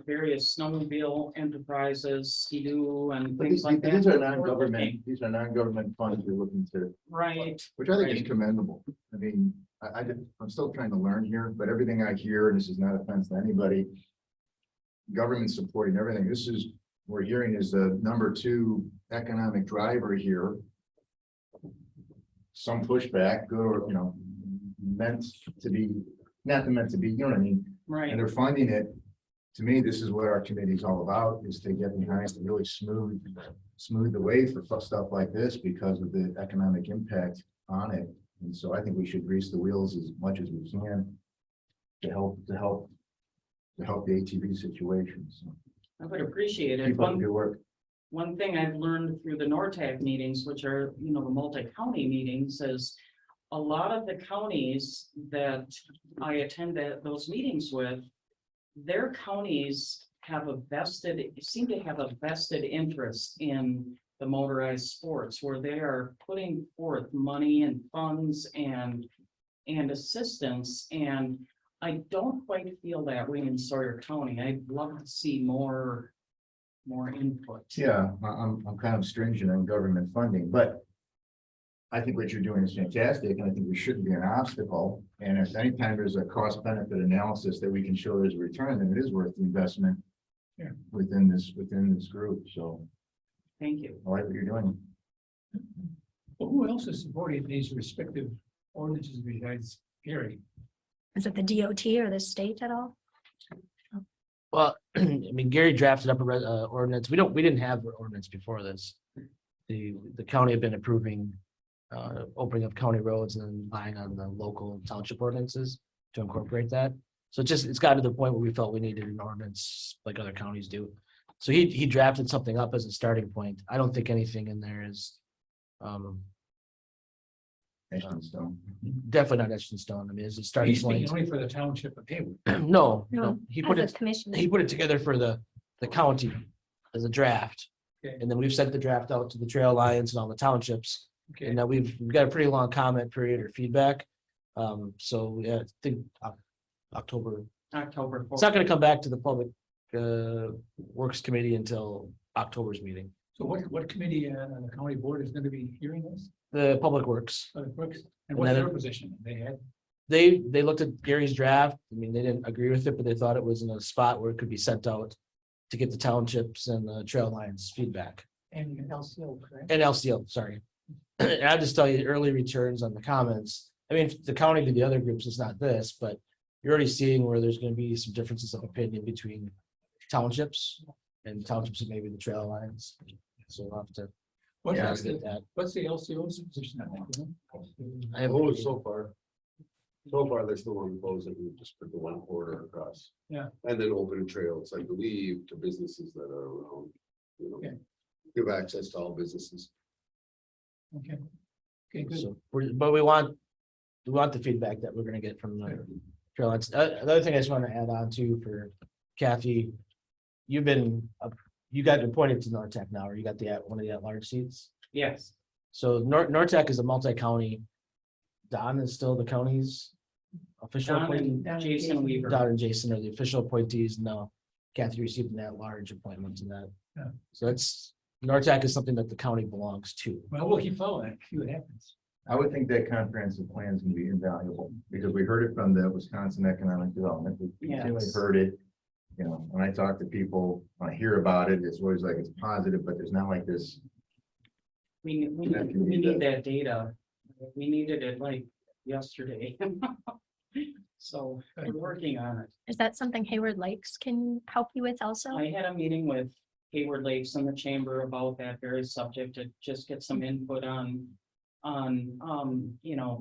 Speaker 13: various snowmobile enterprises, Ski-Doo and
Speaker 14: But
Speaker 13: things like that.
Speaker 14: these are
Speaker 13: We're
Speaker 14: non-government,
Speaker 13: looking-
Speaker 14: these are non-government funds you're looking to,
Speaker 13: Right.
Speaker 14: which I think is
Speaker 13: Right.
Speaker 14: commendable. I mean, I'm still trying to learn here, but everything I hear, and this is not offense to anybody. Government supporting everything. This is, we're hearing is the number 2 economic driver here. Some pushback, good or, meant to be, not meant to be, you know what I mean?
Speaker 13: Right.
Speaker 14: And they're funding it. To me, this is what our committee is all about, is to get behind to really smooth the way for stuff like this because of the economic impact on it. And so I think we should grease the wheels as much as we can to help the ATV situation. So
Speaker 13: I would appreciate it.
Speaker 14: keep up the good work.
Speaker 13: One thing I've learned through the NORTAC meetings, which are, the multi-county meetings, is a lot of the counties that I attend those meetings with, their counties seem to have a vested interest in the motorized sports, where they are putting forth money and funds and assistance. And I don't quite feel that way in Sawyer County. I'd love to see more input.
Speaker 14: Yeah, I'm kind of stringent on government funding, but I think what you're doing is fantastic, and I think we shouldn't be an obstacle. And if anytime there's a cost benefit analysis that we can show there's a return, then it is worth the investment.
Speaker 1: Yeah.
Speaker 14: Within this group, so
Speaker 13: Thank you.
Speaker 14: I like what you're doing.
Speaker 1: Well, who else is supporting these respective ordinances besides Gary?
Speaker 8: Is it the DOT or the state at all?
Speaker 15: Well, I mean, Gary drafted up a ordinance. We didn't have an ordinance before this. The county had been approving opening up county roads and then relying on the local township ordinances to incorporate that. So it's gotten to the point where we felt we needed an ordinance like other counties do. So he drafted something up as a starting point. I don't think anything in there is definitely not etched in stone. I mean, it's a starting
Speaker 1: He's speaking
Speaker 15: point.
Speaker 1: only for the township of Hayward.
Speaker 15: No,
Speaker 8: No,
Speaker 15: he
Speaker 8: as
Speaker 15: put
Speaker 8: a
Speaker 15: it,
Speaker 8: commission.
Speaker 15: he put it together for the county as a draft.
Speaker 1: Okay.
Speaker 15: And then we've sent the draft out to the Trail Alliance and all the townships.
Speaker 1: Okay,
Speaker 15: And now we've got a pretty long comment period or feedback. So yeah, I think October,
Speaker 13: October
Speaker 15: it's not
Speaker 13: 4th.
Speaker 15: gonna come back to the public works committee until October's meeting.
Speaker 1: so what committee on the county board is going to be hearing this?
Speaker 15: The public works,
Speaker 1: And
Speaker 15: And
Speaker 1: what's
Speaker 15: then
Speaker 1: their
Speaker 15: it-
Speaker 1: position? They had,
Speaker 15: they looked at Gary's draft. I mean, they didn't agree with it, but they thought it was in a spot where it could be sent out to get the townships and the Trail Alliance feedback.
Speaker 1: and LCO, correct?
Speaker 15: And LCO, sorry. And I'll just tell you, early returns on the comments. I mean, the county to the other groups is not this, but you're already seeing where there's gonna be some differences of opinion between townships and townships and maybe the Trail Alliance. So we'll have to.
Speaker 1: What's
Speaker 15: Yeah,
Speaker 1: the-
Speaker 15: get that.
Speaker 1: What's the LCO's position on that? you know?
Speaker 15: I have-
Speaker 16: Oh, so far they still want to close it and just put the one corridor across.
Speaker 1: Yeah.
Speaker 16: And then open trails, I believe, to businesses that are around,
Speaker 1: Okay.
Speaker 16: give access to all businesses.
Speaker 1: Okay. Okay, good.
Speaker 15: So, but we want the feedback that we're gonna get from the Trail Alliance. Another thing I just want to add on to for Kathy, you got appointed to NORTAC now, or you got one of the at-large seats.
Speaker 13: Yes.
Speaker 15: So NORTAC is a multi-county. Don is still the county's official
Speaker 13: Don
Speaker 15: appointee.
Speaker 13: and Jason Weaver.
Speaker 15: Don and Jason are the official appointees. Now Kathy received an at-large appointment to that.
Speaker 1: Yeah.
Speaker 15: So that's, NORTAC is something that the county belongs to.
Speaker 1: Well, we'll keep following it, see what happens.
Speaker 14: I would think that comprehensive plan is gonna be invaluable, because we heard it from the Wisconsin Economic Development. We continually
Speaker 13: Yes.
Speaker 14: heard it. When I talk to people, when I hear about it, it's always like it's positive, but there's not like this.
Speaker 13: We need that data. We needed it like yesterday. So we're working on it.
Speaker 8: Is that something Hayward Lakes can help you with also?
Speaker 13: I had a meeting with Hayward Lakes and the chamber about that very subject to just get some input on,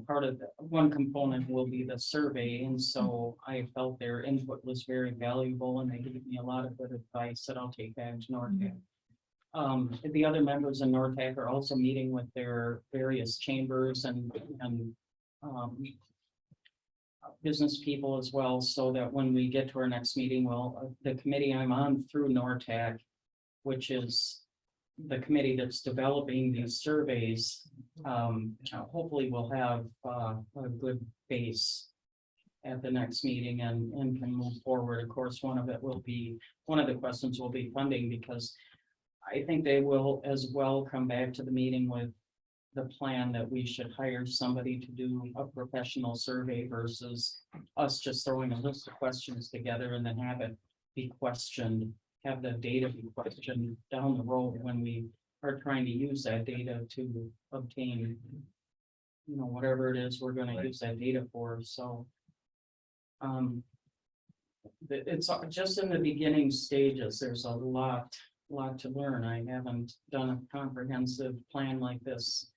Speaker 13: part of one component will be the survey. And so I felt their input was very valuable and they gave me a lot of good advice that I'll take back to NORTAC. The other members in NORTAC are also meeting with their various chambers and business people as well, so that when we get to our next meeting, well, the committee I'm on through NORTAC, which is the committee that's developing these surveys, hopefully we'll have a good base at the next meeting and can move forward. Of course, one of the questions will be funding, because I think they will as well come back to the meeting with the plan that we should hire somebody to do a professional survey versus us just throwing a list of questions together and then have it be questioned, have the data be questioned down the road when we are trying to use that data to obtain, whatever it is we're going to use that data for. So it's just in the beginning stages. There's a lot to learn. I haven't done a comprehensive plan like this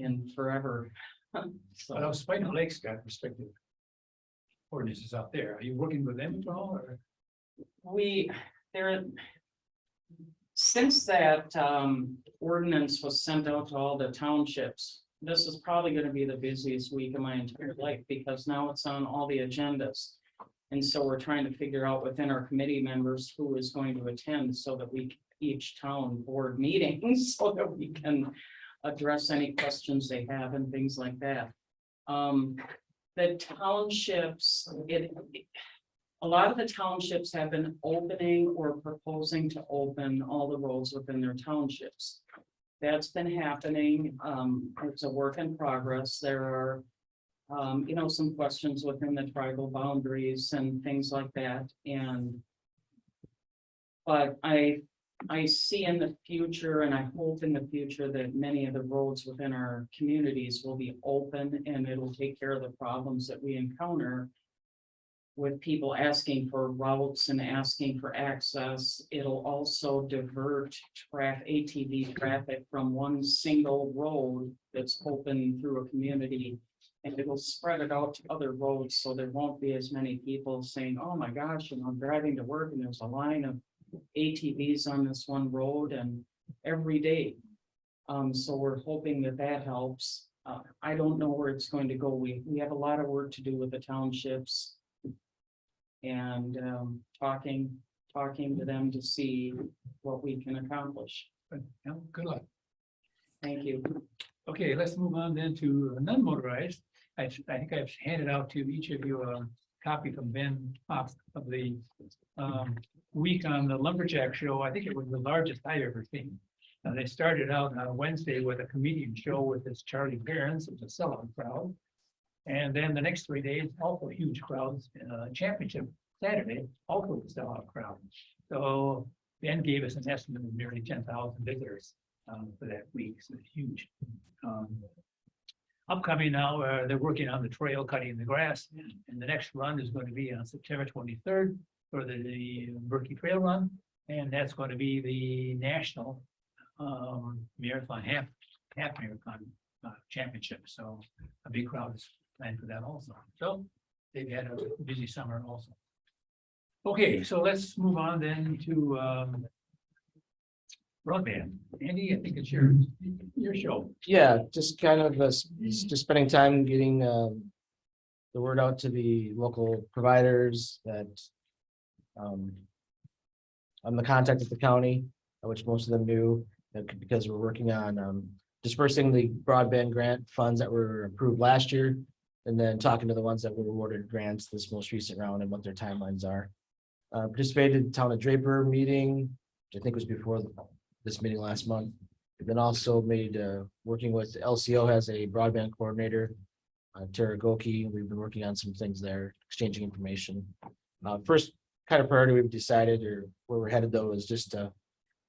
Speaker 13: in forever.
Speaker 1: But our Spino Lake's got restrictive ordinances out there. Are you working with them at all, or?
Speaker 13: Since that ordinance was sent out to all the townships, this is probably going to be the busiest week of my entire life, because now it's on all the agendas. And so we're trying to figure out within our committee members who is going to attend, so that each town board meetings, so that we can address any questions they have and things like that. The townships, a lot of the townships have been opening or proposing to open all the roads within their townships. That's been happening. It's a work in progress. There are, some questions within the tribal boundaries and things like that. But I see in the future, and I hope in the future, that many of the roads within our communities will be open, and it'll take care of the problems that we encounter with people asking for routes and asking for access. It'll also divert ATV traffic from one single road that's open through a community, and it'll spread it out to other roads, so there won't be as many people saying, oh my gosh, I'm driving to work and there's a line of ATVs on this one road and every day. So we're hoping that helps. I don't know where it's going to go. We have a lot of work to do with the townships, and talking to them to see what we can accomplish.
Speaker 1: Good luck.
Speaker 13: Thank you.
Speaker 1: Okay, let's move on then to non-motorized. I think I've handed out to each of you a copy from Ben Fox of the week on the Lumberjack show. I think it was the largest I've ever seen. They started out on a Wednesday with a comedian show with this Charlie Barons. It was a sellout crowd. And then the next 3 days, also huge crowds. Championship Saturday, also a sellout crowd. So Ben gave us an estimate of nearly 10,000 visitors for that week. So it's huge. Upcoming now, they're working on the trail, cutting the grass. And the next run is going to be on September 23rd for the Berkey Trail Run. And that's going to be the national marathon, half marathon championship. So a big crowd is planned for that also. So they've had a busy summer also. Okay, so let's move on then to broadband. Andy, I think it's your show.
Speaker 15: Yeah, just kind of just spending time getting the word out to the local providers that I'm the contact at the county, which most of them knew, because we're working on dispersing the broadband grant funds that were approved last year, and then talking to the ones that were awarded grants this most recent round and what their timelines are. Participated in the Town of Draper meeting, which I think was before this meeting last month. We've been also working with LCO has a broadband coordinator, Tara Goki. We've been working on some things there, exchanging information. First kind of priority we've decided, or where we're headed though, is just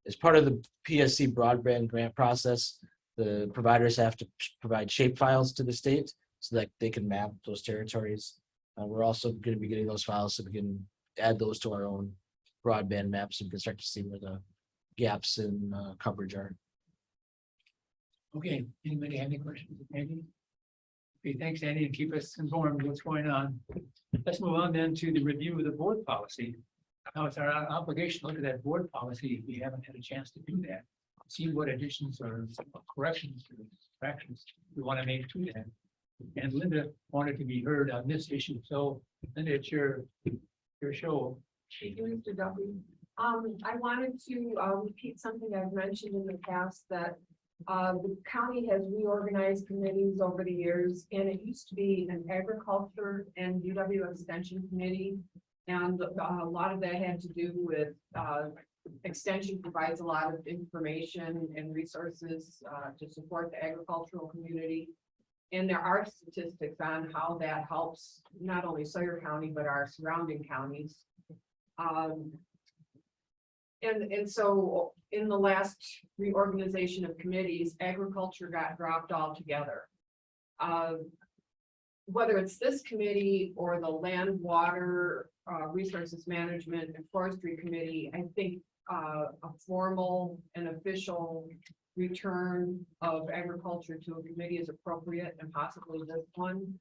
Speaker 15: as part of the PSC broadband grant process, the providers have to provide shape files to the state so that they can map those territories. We're also going to be getting those files so we can add those to our own broadband maps, so we can start to see where the gaps in coverage are.
Speaker 1: Okay, anybody have any questions, Andy? Okay, thanks, Andy, and keep us informed of what's going on. Let's move on then to the review of the board policy. Now it's our obligation to look at that board policy if we haven't had a chance to do that. See what additions or corrections or subtractions we want to make to that. And Linda wanted to be heard on this issue, so Linda, it's your show.
Speaker 17: Thank you, Mr. Duffy. I wanted to repeat something I've mentioned in the past, that the county has reorganized committees over the years, and it used to be an agriculture and UW extension committee. And a lot of that had to do with extension provides a lot of information and resources to support the agricultural community. And there are statistics on how that helps not only Sawyer County, but our surrounding counties. And so in the last reorganization of committees, agriculture got dropped altogether. Whether it's this committee or the land, water, resources management and forestry committee, I think a formal and official return of agriculture to a committee is appropriate, and possibly this one.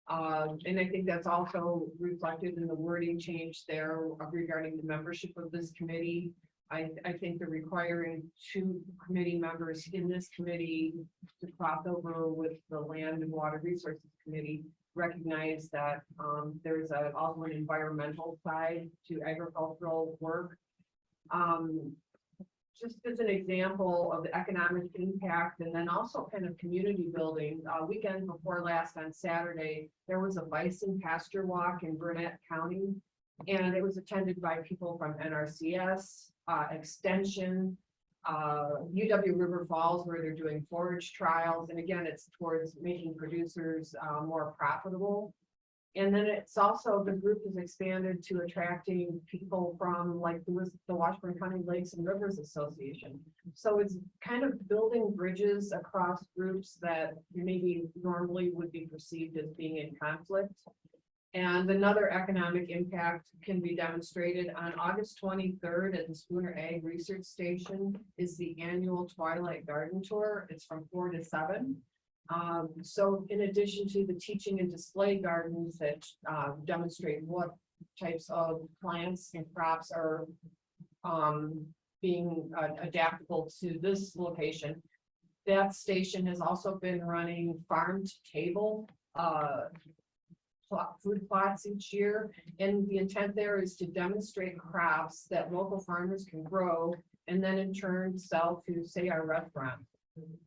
Speaker 17: And I think that's also reflected in the wording change there regarding the membership of this committee. I think they're requiring 2 committee members in this committee to cross over with the Land and Water Resources Committee, recognize that there's also an environmental side to agricultural work. Just as an example of the economic impact, and then also kind of community building, weekend before last on Saturday, there was a bison pasture walk in Burnett County, and it was attended by people from NRCS, Extension, UW River Falls, where they're doing forage trials. And again, it's towards making producers more profitable. And then it's also, the group is expanded to attracting people from like the Washburn County Lakes and Rivers Association. So it's kind of building bridges across groups that maybe normally would be perceived as being in conflict. And another economic impact can be demonstrated on August 23rd at the Spooner Ag Research Station is the annual Twilight Garden Tour. It's from 4 to 7. So in addition to the teaching and display gardens that demonstrate what types of plants and crops are being adaptable to this location, that station has also been running farm to table food plots each year. And the intent there is to demonstrate crops that local farmers can grow and then in turn sell to, say, our restaurants.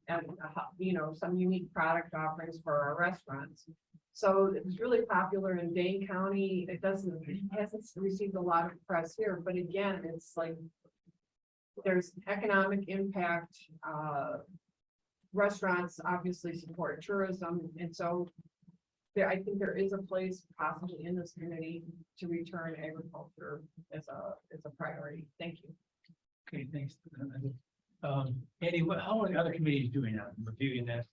Speaker 17: And some unique product offerings for our restaurants. So it's really popular in Dane County. It hasn't received a lot of press here, but again, it's like there's economic impact. Restaurants obviously support tourism, and so I think there is a place possibly in this committee to return agriculture as a priority. Thank you.
Speaker 1: Okay, thanks. Andy, how are the other committees doing on reviewing that,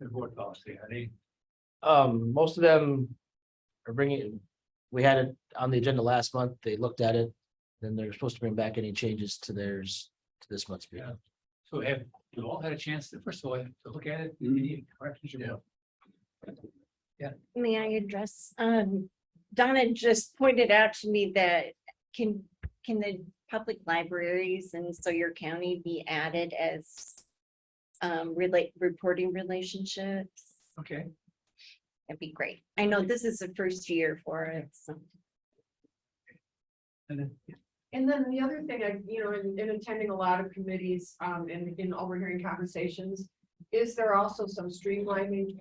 Speaker 1: the board policy? Are they?
Speaker 15: Most of them are bringing, we had it on the agenda last month. They looked at it. Then they're supposed to bring back any changes to theirs to this month's meeting.
Speaker 1: So have you all had a chance to, first of all, to look at it? Any corrections? Yeah.
Speaker 11: May I address, Donna just pointed out to me that can the public libraries in Sawyer County be added as reporting relationships?
Speaker 1: Okay.
Speaker 11: That'd be great. I know this is the first year for it. So.
Speaker 1: And
Speaker 17: then the other thing, in attending a lot of committees, in overhearing conversations, is there also some streamlining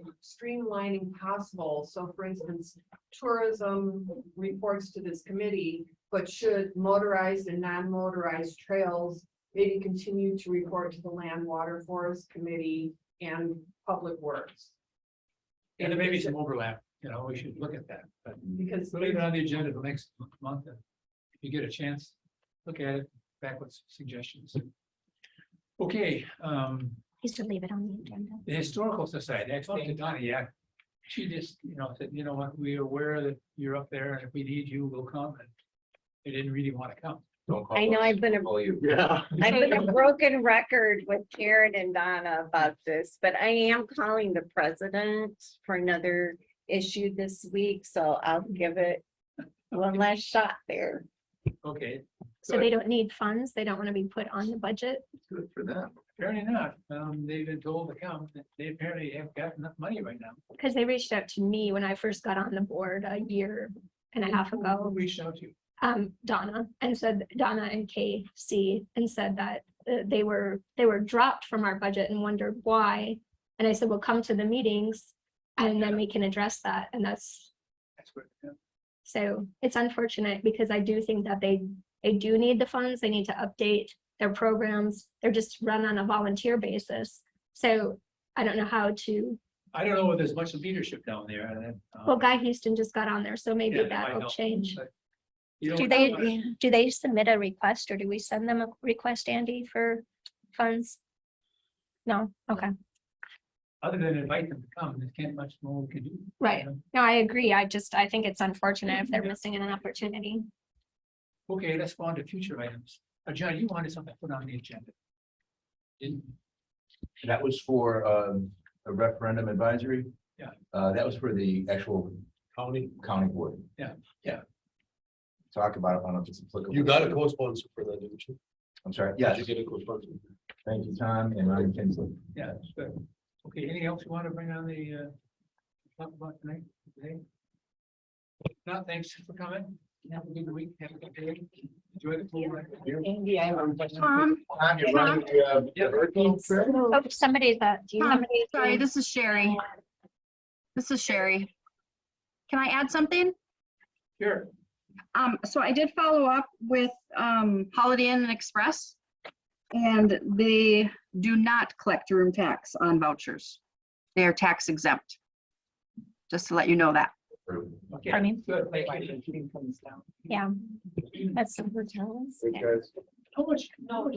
Speaker 17: possible? So for instance, tourism reports to this committee, but should motorized and non-motorized trails maybe continue to report to the Land, Water, Forest Committee and Public Works?
Speaker 1: there may be some overlap, we should look at that, but
Speaker 17: Because
Speaker 1: we'll leave it on the agenda for next month. If you get a chance, look at it, back with suggestions. Okay,
Speaker 8: Used to leave it on the agenda.
Speaker 1: the Historical Society, I talked to Donnie, she just, said, you know what, we're aware that you're up there, and if we need you, we'll come, and they didn't really want to come.
Speaker 11: I know I've been a broken record with Karen and Donna about this, but I am calling the president for another issue this week, so I'll give it one last shot there.
Speaker 1: Okay,
Speaker 8: So they don't need funds. They don't want to be put on the budget.
Speaker 14: Good for them.
Speaker 1: apparently not. They've been told to come. They apparently have got enough money right now.
Speaker 8: Because they reached out to me when I first got on the board a year and a half
Speaker 1: Who
Speaker 8: ago,
Speaker 1: reached out to you?
Speaker 8: Donna, and said, Donna and KC, and said that they were dropped from our budget and wondered why. And I said, well, come to the meetings and then we can address that. And that's,
Speaker 1: That's what, yeah.
Speaker 8: so it's unfortunate because I do think that they do need the funds. They need to update their programs. They're just run on a volunteer basis. So I don't know how to,
Speaker 1: I don't know if there's much leadership down there. And,
Speaker 8: well, Guy Houston just got on there, so maybe
Speaker 1: yeah, that might
Speaker 8: that'll
Speaker 1: help,
Speaker 8: change.
Speaker 1: but you
Speaker 8: Do
Speaker 1: don't-
Speaker 8: they submit a request or do we send them a request, Andy, for funds? No, okay,
Speaker 1: Other than invite them to come, there's can't much more we can do.
Speaker 8: right.
Speaker 1: you know?
Speaker 8: No, I agree. I think it's unfortunate if they're
Speaker 1: Yeah.
Speaker 8: missing an opportunity.
Speaker 1: Okay, let's go on to future items. John, you wanted something put on the agenda. Didn't,
Speaker 18: That was for a referendum advisory?
Speaker 1: Yeah.
Speaker 18: That was for the actual
Speaker 16: County,
Speaker 18: county board.
Speaker 1: Yeah.
Speaker 14: Talk about it, I don't know if it's applicable.
Speaker 16: you got a co-sponsor for that, didn't you?
Speaker 18: I'm sorry,
Speaker 16: Did
Speaker 18: yes,
Speaker 16: you get a co-sponsor?
Speaker 14: Thank you, Tom and Ryan Kinsley.
Speaker 1: yeah, that's good. Okay, anything else you want to bring on the, talk about tonight, today? No, thanks for coming. Have a good week. Have a good day. Enjoy the pool.
Speaker 2: Andy, I have a question.
Speaker 9: Tom,
Speaker 14: Tom, you're running the hurricane trip?
Speaker 8: Oh, somebody's
Speaker 9: sorry, this is Sherry. This is Sherry. Can I add something?
Speaker 1: Sure.
Speaker 9: So I did follow up with Holiday Inn and Express, and they do not collect room tax on vouchers. They are tax exempt. Just to let you know that.
Speaker 1: Okay.
Speaker 8: Pardon me?
Speaker 1: Good. Thank you.
Speaker 8: Yeah, that's some hotels.
Speaker 14: Because
Speaker 1: How much, no,